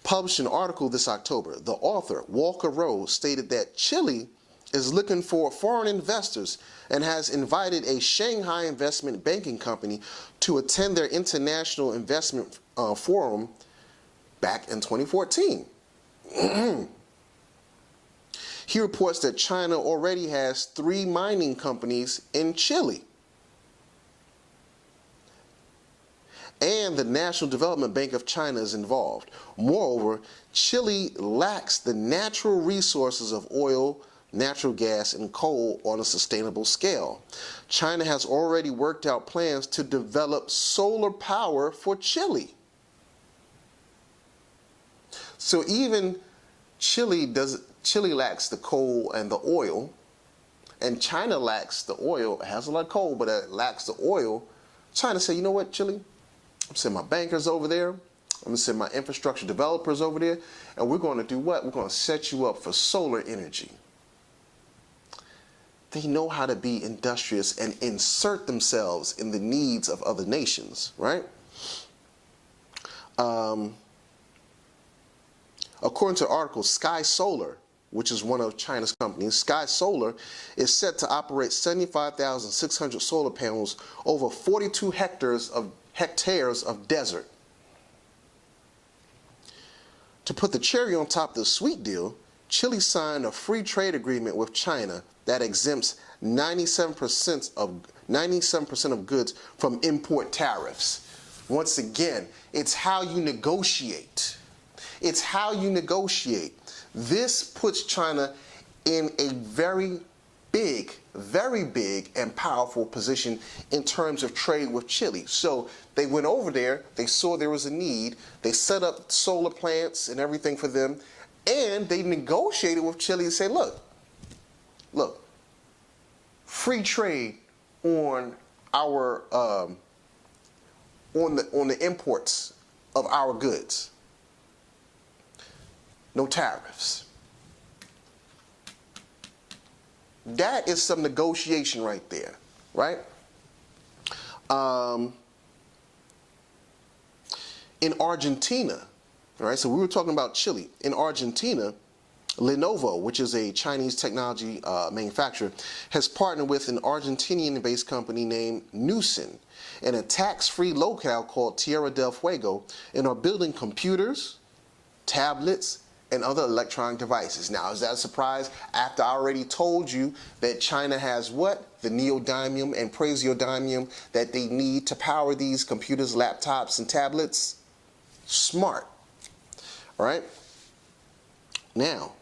published an article this October. The author, Walker Rose, stated that Chile is looking for foreign investors and has invited a Shanghai investment banking company to attend their international investment forum back in 2014. He reports that China already has 3 mining companies in Chile. And the National Development Bank of China is involved. Moreover, Chile lacks the natural resources of oil, natural gas, and coal on a sustainable scale. China has already worked out plans to develop solar power for Chile. So even Chile lacks the coal and the oil, and China lacks the oil. It has a lot of coal, but it lacks the oil. China said, you know what, Chile? I'm sending my bankers over there. I'm going to send my infrastructure developers over there. And we're going to do what? We're going to set you up for solar energy. They know how to be industrious and insert themselves in the needs of other nations, right? According to the article, Sky Solar, which is one of China's companies, Sky Solar is set to operate 75,600 solar panels over 42 hectares of desert. To put the cherry on top of the sweet deal, Chile signed a free trade agreement with China that exempts 97% of goods from import tariffs. Once again, it's how you negotiate. It's how you negotiate. This puts China in a very big and powerful position in terms of trade with Chile. So they went over there, they saw there was a need, they set up solar plants and everything for them, and they negotiated with Chile and said, look, free trade on our on the imports of our goods. No tariffs. That is some negotiation right there, right? In Argentina, all right, so we were talking about Chile. In Argentina, Lenovo, which is a Chinese technology manufacturer, has partnered with an Argentinian-based company named Newson in a tax-free locale called Tierra del Fuego and are building computers, tablets, and other electronic devices. Now, is that a surprise? After I already told you that China has what? The neodymium and praseodymium that they need to power these computers, laptops, and tablets? Smart. All right? Now,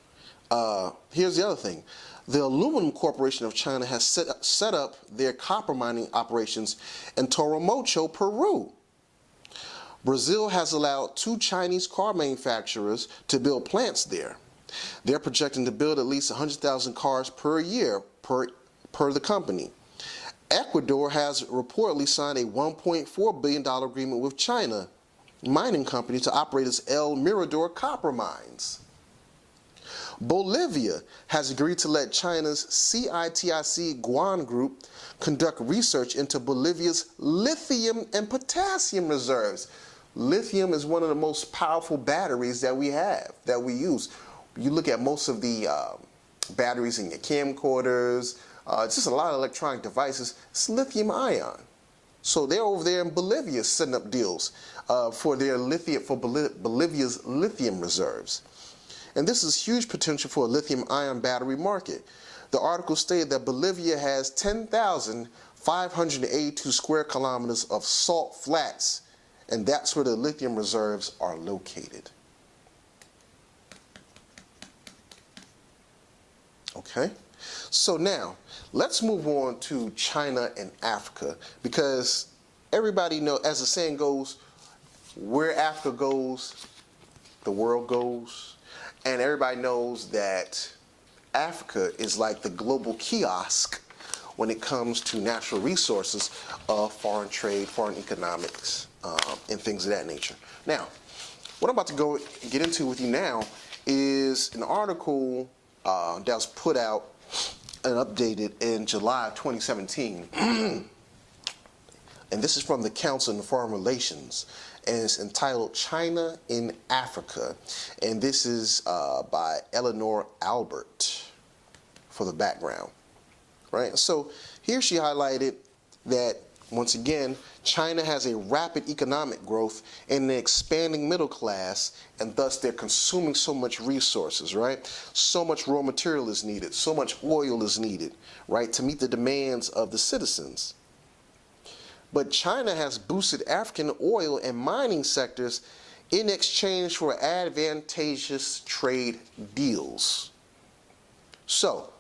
here's the other thing. The Aluminum Corporation of China has set up their copper mining operations in Toromocho, Peru. Brazil has allowed 2 Chinese car manufacturers to build plants there. They're projecting to build at least 100,000 cars per year per the company. Ecuador has reportedly signed a $1.4 billion agreement with China mining company to operate its El Mirador copper mines. Bolivia has agreed to let China's CITIC Guan Group conduct research into Bolivia's lithium and potassium reserves. Lithium is one of the most powerful batteries that we have, that we use. You look at most of the batteries in your camcorders, just a lot of electronic devices, it's lithium ion. So they're over there in Bolivia setting up deals for Bolivia's lithium reserves. And this is huge potential for a lithium-ion battery market. The article stated that Bolivia has 10,582 square kilometers of salt flats, and that's where the lithium reserves are located. Okay, so now let's move on to China and Africa, because everybody knows, as the saying goes, where Africa goes, the world goes. And everybody knows that Africa is like the global kiosk when it comes to natural resources of foreign trade, foreign economics, and things of that nature. Now, what I'm about to get into with you now is an article that was put out and updated in July of 2017. And this is from the Council on Foreign Relations, and it's entitled China in Africa. And this is by Eleanor Albert for the background. Right? So here she highlighted that, once again, China has a rapid economic growth and an expanding middle class, and thus they're consuming so much resources, right? So much raw material is needed, so much oil is needed, right, to meet the demands of the citizens. But China has boosted African oil and mining sectors in exchange for advantageous trade deals. So,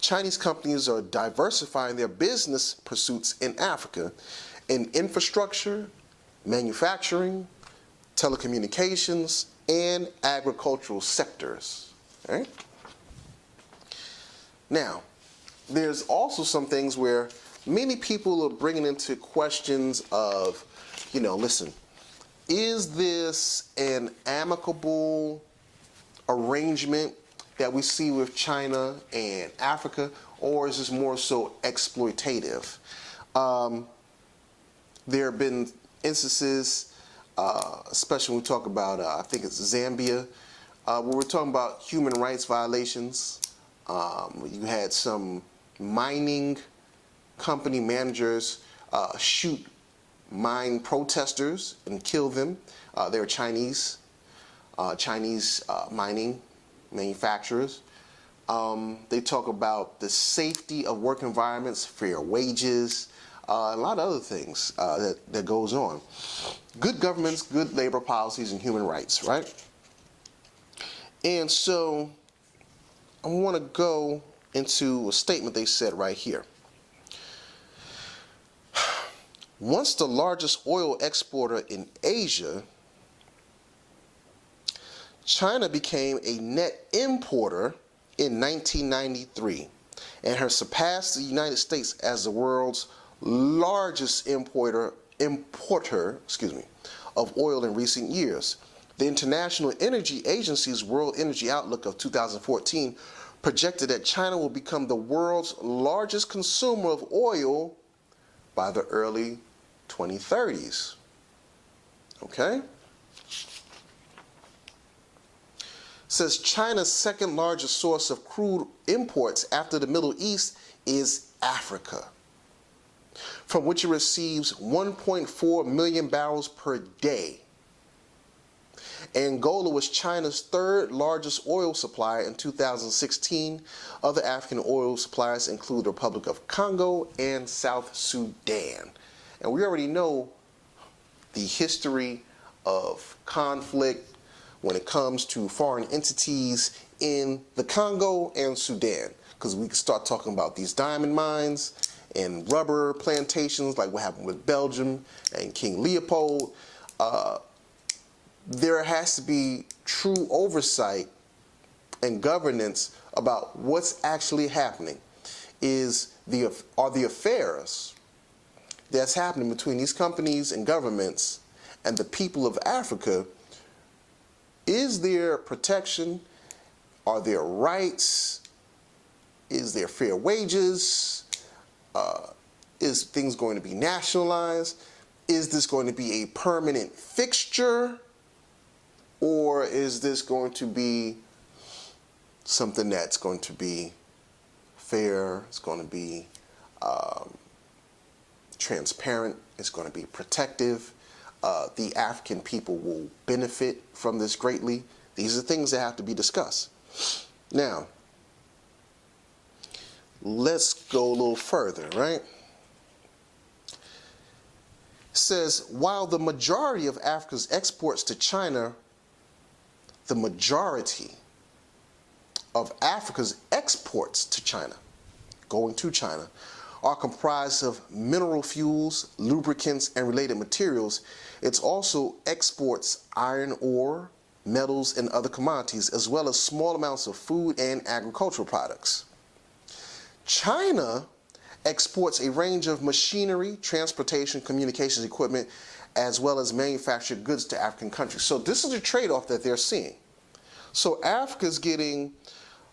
Chinese companies are diversifying their business pursuits in Africa in infrastructure, manufacturing, telecommunications, and agricultural sectors. Right? Now, there's also some things where many people are bringing into questions of, listen, is this an amicable arrangement that we see with China and Africa, or is this more so exploitative? There have been instances, especially when we talk about, I think it's Zambia, where we're talking about human rights violations. You had some mining company managers shoot mine protesters and kill them. They were Chinese mining manufacturers. They talk about the safety of work environments, fair wages, a lot of other things that goes on. Good governments, good labor policies, and human rights, right? And so I want to go into a statement they said right here. Once the largest oil exporter in Asia, China became a net importer in 1993 and has surpassed the United States as the world's largest importer of oil in recent years. The International Energy Agency's World Energy Outlook of 2014 projected that China will become the world's largest consumer of oil by the early 2030s. Okay? Says China's second largest source of crude imports after the Middle East is Africa, from which it receives 1.4 million barrels per day. Angola was China's third largest oil supplier in 2016. Other African oil suppliers include the Republic of Congo and South Sudan. And we already know the history of conflict when it comes to foreign entities in the Congo and Sudan, because we can start talking about these diamond mines and rubber plantations like what happened with Belgium and King Leopold. There has to be true oversight and governance about what's actually happening. Are the affairs that's happening between these companies and governments and the people of Africa, is there protection? Are there rights? Is there fair wages? Is things going to be nationalized? Is this going to be a permanent fixture? Or is this going to be something that's going to be fair? It's going to be transparent. It's going to be protective. The African people will benefit from this greatly. These are things that have to be discussed. Now, let's go a little further, right? It says, while the majority of Africa's exports to China, the majority of Africa's exports to China, going to China, are comprised of mineral fuels, lubricants, and related materials, it also exports iron ore, metals, and other commodities, as well as small amounts of food and agricultural products. China exports a range of machinery, transportation, communications equipment, as well as manufactured goods to African countries. So this is a trade-off that they're seeing. So Africa's getting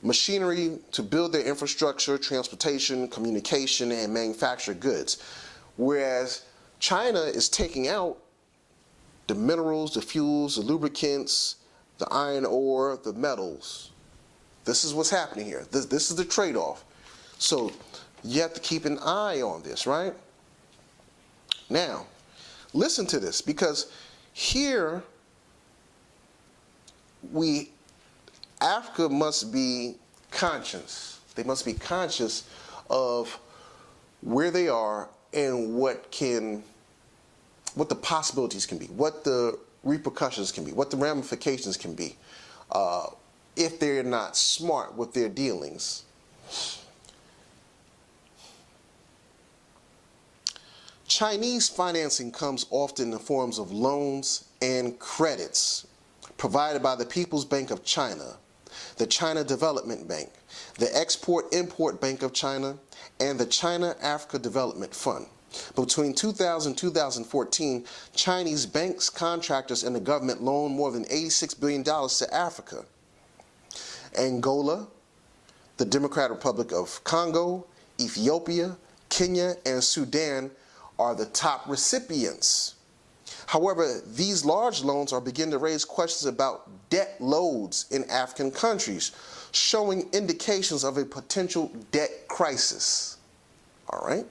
machinery to build their infrastructure, transportation, communication, and manufactured goods, whereas China is taking out the minerals, the fuels, the lubricants, the iron ore, the metals. This is what's happening here. This is the trade-off. So you have to keep an eye on this, right? Now, listen to this, because here Africa must be conscious. They must be conscious of where they are and what the possibilities can be, what the repercussions can be, what the ramifications can be, if they're not smart with their dealings. Chinese financing comes often in the forms of loans and credits provided by the People's Bank of China, the China Development Bank, the Export-Import Bank of China, and the China-Africa Development Fund. Between 2000 and 2014, Chinese banks, contractors, and the government loaned more than $86 billion to Africa. Angola, the Democratic Republic of Congo, Ethiopia, Kenya, and Sudan are the top recipients. However, these large loans are beginning to raise questions about debt loads in African countries, showing indications of a potential debt crisis. All right?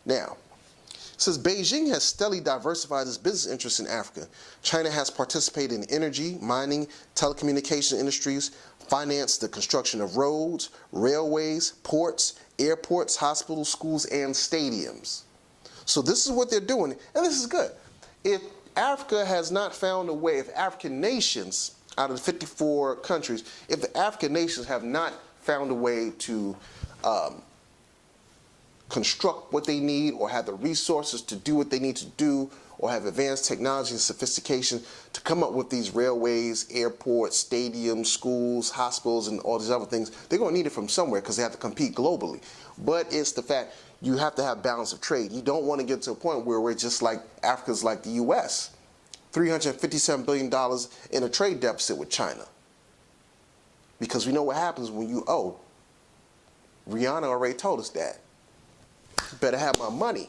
Now, it says Beijing has steadily diversified its business interests in Africa. China has participated in energy, mining, telecommunication industries, financed the construction of roads, railways, ports, airports, hospitals, schools, and stadiums. So this is what they're doing, and this is good. If Africa has not found a way, if African nations, out of the 54 countries, if the African nations have not found a way to construct what they need, or have the resources to do what they need to do, or have advanced technology and sophistication to come up with these railways, airports, stadiums, schools, hospitals, and all these other things, they're going to need it from somewhere because they have to compete globally. But it's the fact you have to have balance of trade. You don't want to get to a point where we're just like Africa's like the U.S., $357 billion in a trade deficit with China. Because we know what happens when you owe. Rihanna already told us that. You better have my money.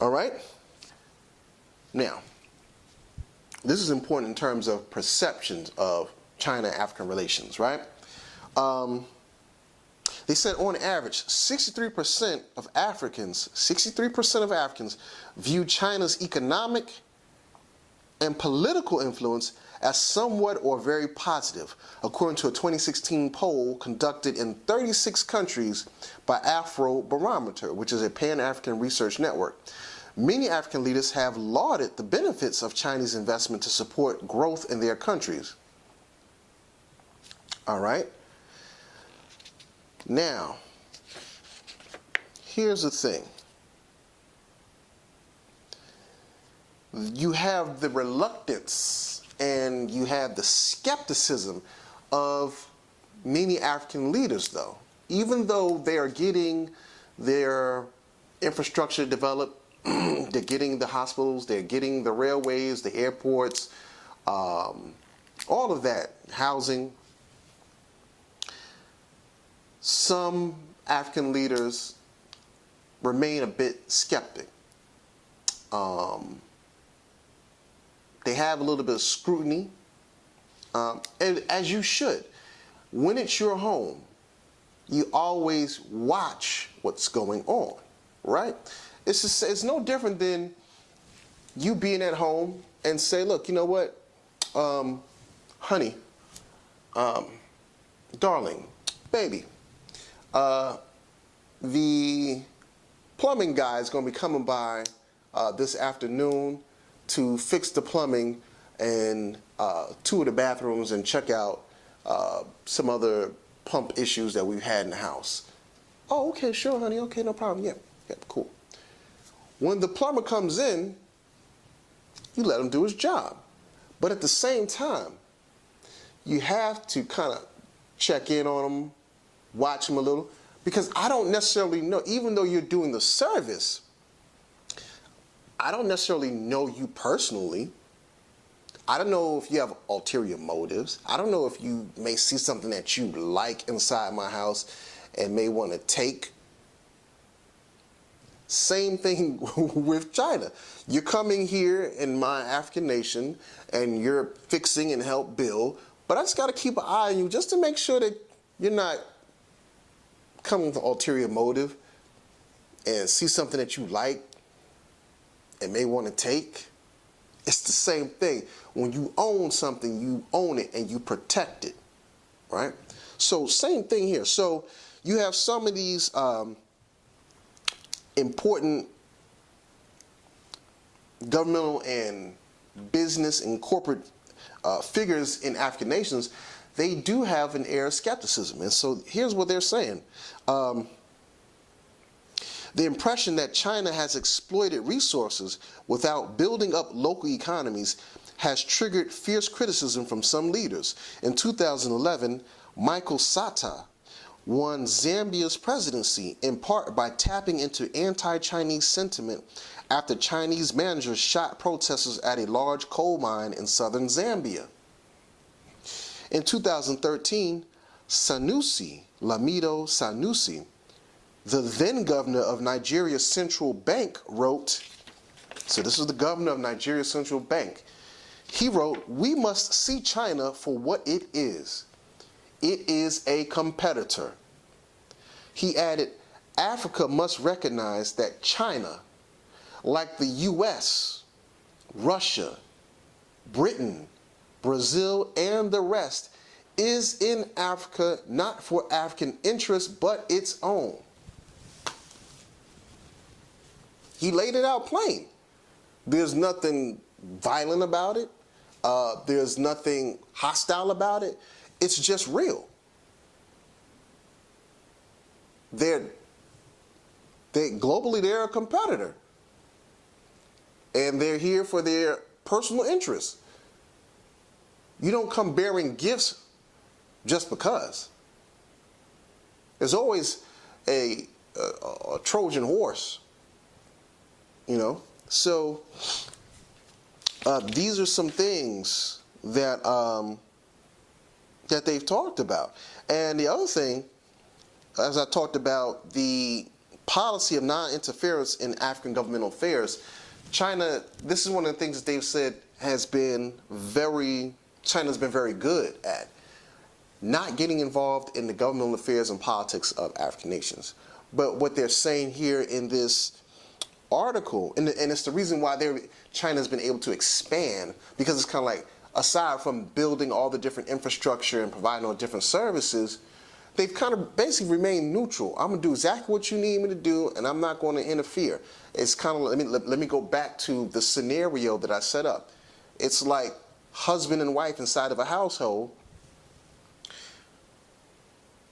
All right? Now, this is important in terms of perceptions of China-African relations, right? They said on average, 63% of Africans view China's economic and political influence as somewhat or very positive, according to a 2016 poll conducted in 36 countries by Afrobarometer, which is a Pan-African research network. Many African leaders have lauded the benefits of Chinese investment to support growth in their countries. All right. Now, here's the thing. You have the reluctance and you have the skepticism of many African leaders, though. Even though they are getting their infrastructure developed, they're getting the hospitals, they're getting the railways, the airports, all of that, housing. Some African leaders remain a bit skeptic. They have a little bit of scrutiny, and as you should. When it's your home, you always watch what's going on, right? It's no different than you being at home and say, look, you know what, honey, darling, baby, the plumbing guy is going to be coming by this afternoon to fix the plumbing in 2 of the bathrooms and check out some other pump issues that we've had in the house. Oh, okay, sure, honey. Okay, no problem. Yeah, cool. When the plumber comes in, you let him do his job. But at the same time, you have to kind of check in on him, watch him a little, because I don't necessarily know, even though you're doing the service, I don't necessarily know you personally. I don't know if you have ulterior motives. I don't know if you may see something that you like inside my house and may want to take. Same thing with China. You're coming here in my African nation and you're fixing and help build, but I just got to keep an eye on you just to make sure that you're not coming with an ulterior motive and see something that you like and may want to take. It's the same thing. When you own something, you own it and you protect it, right? So same thing here. So you have some of these important governmental and business and corporate figures in African nations. They do have an air of skepticism. And so here's what they're saying. The impression that China has exploited resources without building up local economies has triggered fierce criticism from some leaders. In 2011, Michael Sata won Zambia's presidency in part by tapping into anti-Chinese sentiment after Chinese managers shot protesters at a large coal mine in southern Zambia. In 2013, Sanusi, Lamido Sanusi, the then governor of Nigeria's central bank, wrote, so this is the governor of Nigeria's central bank, he wrote, "We must see China for what it is. It is a competitor." He added, "Africa must recognize that China, like the US, Russia, Britain, Brazil, and the rest, is in Africa not for African interests but its own." He laid it out plain. There's nothing violent about it. There's nothing hostile about it. It's just real. Globally, they're a competitor. And they're here for their personal interests. You don't come bearing gifts just because. There's always a Trojan horse. You know, so these are some things that that they've talked about. And the other thing, as I talked about the policy of non-interference in African governmental affairs, China, this is one of the things that they've said China's been very good at, not getting involved in the governmental affairs and politics of African nations. But what they're saying here in this article, and it's the reason why China's been able to expand, because it's kind of like, aside from building all the different infrastructure and providing all different services, they've kind of basically remained neutral. I'm gonna do exactly what you need me to do, and I'm not going to interfere. It's kind of, let me go back to the scenario that I set up. It's like husband and wife inside of a household.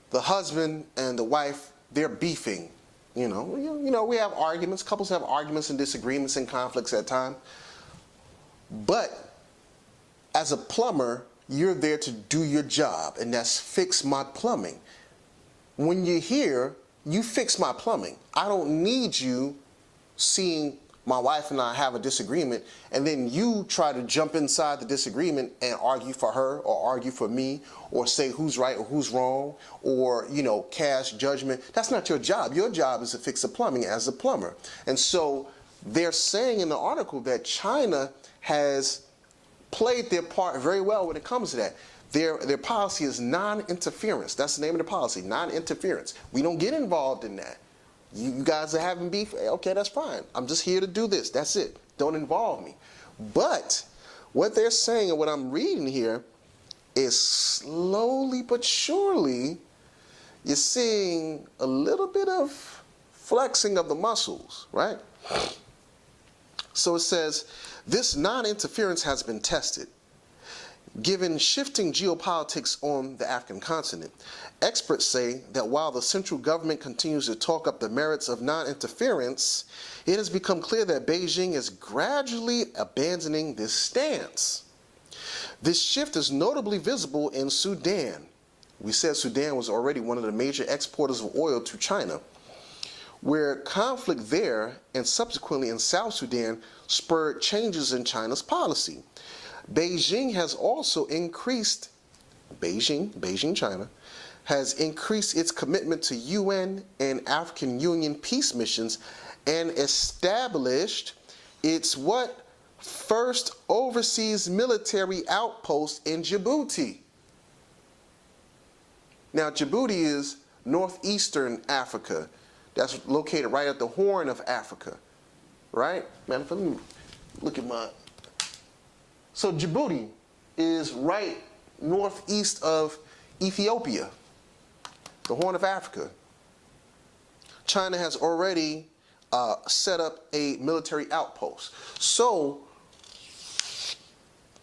The husband and the wife, they're beefing. You know, we have arguments. Couples have arguments and disagreements and conflicts at times. But as a plumber, you're there to do your job, and that's fix my plumbing. When you're here, you fix my plumbing. I don't need you seeing my wife and I have a disagreement, and then you try to jump inside the disagreement and argue for her or argue for me, or say who's right or who's wrong, or, cast judgment. That's not your job. Your job is to fix the plumbing as a plumber. And so they're saying in the article that China has played their part very well when it comes to that. Their policy is non-interference. That's the name of the policy, non-interference. We don't get involved in that. You guys are having beef, okay, that's fine. I'm just here to do this, that's it. Don't involve me. But what they're saying and what I'm reading here is slowly but surely you're seeing a little bit of flexing of the muscles, right? So it says, this non-interference has been tested. Given shifting geopolitics on the African continent, experts say that while the central government continues to talk up the merits of non-interference, it has become clear that Beijing is gradually abandoning this stance. This shift is notably visible in Sudan. We said Sudan was already one of the major exporters of oil to China, where conflict there and subsequently in South Sudan spurred changes in China's policy. Beijing has also increased, China, has increased its commitment to UN and African Union peace missions and established its first overseas military outpost in Djibouti. Now, Djibouti is northeastern Africa. That's located right at the Horn of Africa, right? Man, let me look at my... So Djibouti is right northeast of Ethiopia, the Horn of Africa. China has already set up a military outpost. So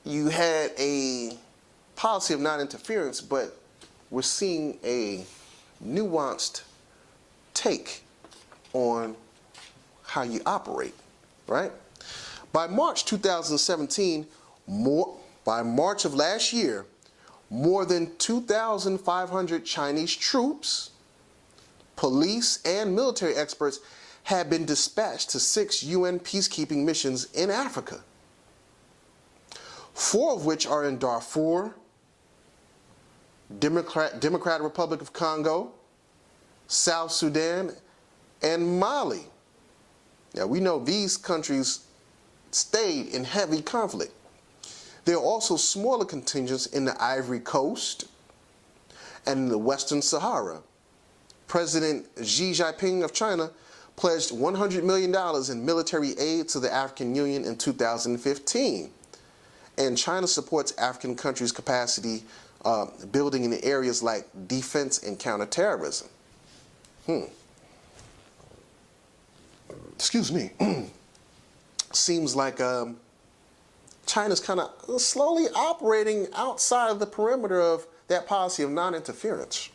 you had a policy of non-interference, but we're seeing a nuanced take on how you operate, right? By March 2017, by March of last year, more than 2,500 Chinese troops, police, and military experts had been dispatched to 6 UN peacekeeping missions in Africa, 4 of which are in Darfur, Democratic Republic of Congo, South Sudan, and Mali. Now, we know these countries stayed in heavy conflict. There are also smaller contingents in the Ivory Coast and in the Western Sahara. President Xi Jinping of China pledged $100 million in military aid to the African Union in 2015. And China supports African countries' capacity building in areas like defense and counterterrorism. Excuse me. Seems like China's kind of slowly operating outside of the perimeter of that policy of non-interference.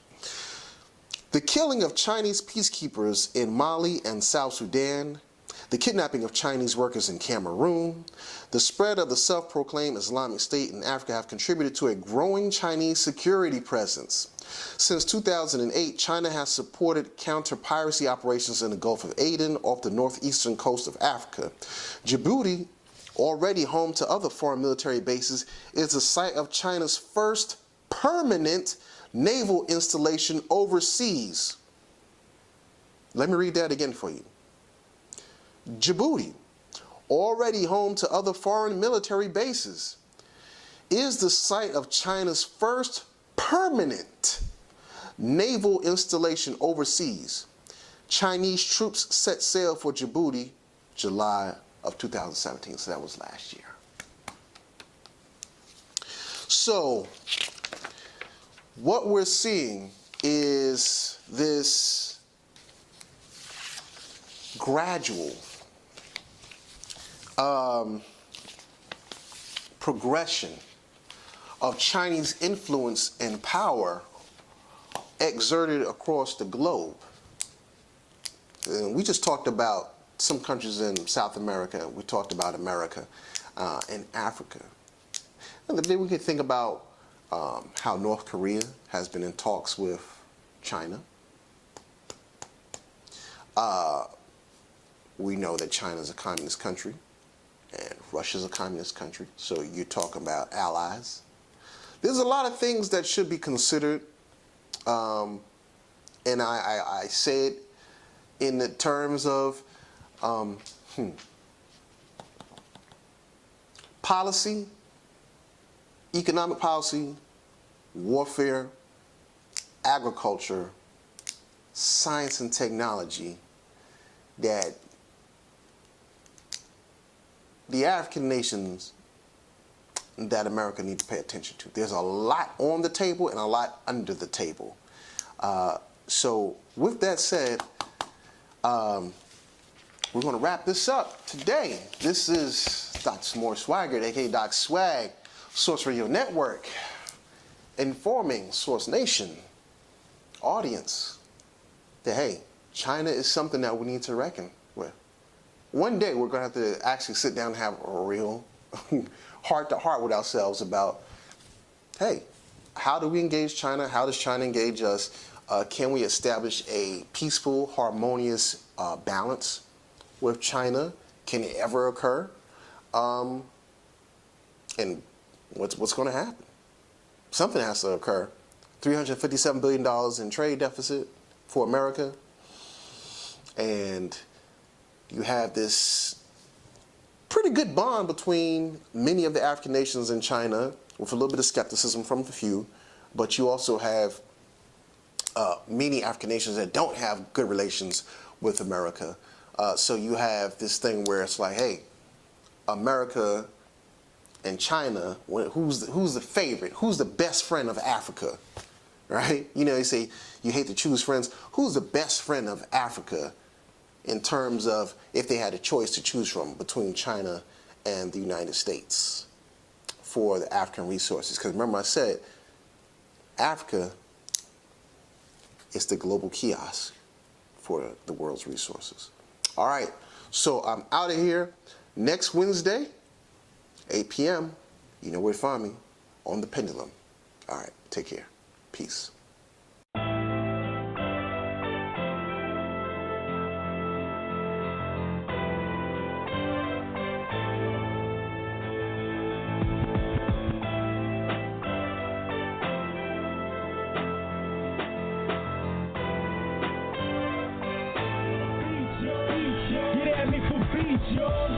The killing of Chinese peacekeepers in Mali and South Sudan, the kidnapping of Chinese workers in Cameroon, the spread of the self-proclaimed Islamic State in Africa have contributed to a growing Chinese security presence. Since 2008, China has supported counter-piracy operations in the Gulf of Aden off the northeastern coast of Africa. Djibouti, already home to other foreign military bases, is the site of China's first permanent naval installation overseas. Let me read that again for you. Djibouti, already home to other foreign military bases, is the site of China's first permanent naval installation overseas. Chinese troops set sail for Djibouti July of 2017, so that was last year. So what we're seeing is this gradual progression of Chinese influence and power exerted across the globe. And we just talked about some countries in South America. We talked about America and Africa. And then we could think about how North Korea has been in talks with China. We know that China is a communist country and Russia is a communist country. So you're talking about allies. There's a lot of things that should be considered. And I say it in the terms of policy, economic policy, warfare, agriculture, science and technology that the African nations that America needs to pay attention to. There's a lot on the table and a lot under the table. So with that said, we're going to wrap this up today. This is Dr. Samori Swygert, aka Doc Swag, Source Radio Network, informing Source Nation audience that, hey, China is something that we need to reckon with. One day we're going to have to actually sit down and have a real heart-to-heart with ourselves about, hey, how do we engage China? How does China engage us? Can we establish a peaceful, harmonious balance with China? Can it ever occur? And what's going to happen? Something has to occur. $357 billion in trade deficit for America. And you have this pretty good bond between many of the African nations and China, with a little bit of skepticism from the few. But you also have many African nations that don't have good relations with America. So you have this thing where it's like, hey, America and China, who's the favorite? Who's the best friend of Africa, right? You know, you say you hate to choose friends. Who's the best friend of Africa in terms of if they had a choice to choose from between China and the United States for the African resources? Because remember I said, Africa is the global kiosk for the world's resources. All right, so I'm out of here. Next Wednesday, 8 p.m., you know where to find me, on the Pendulum. All right, take care. Peace. Yo.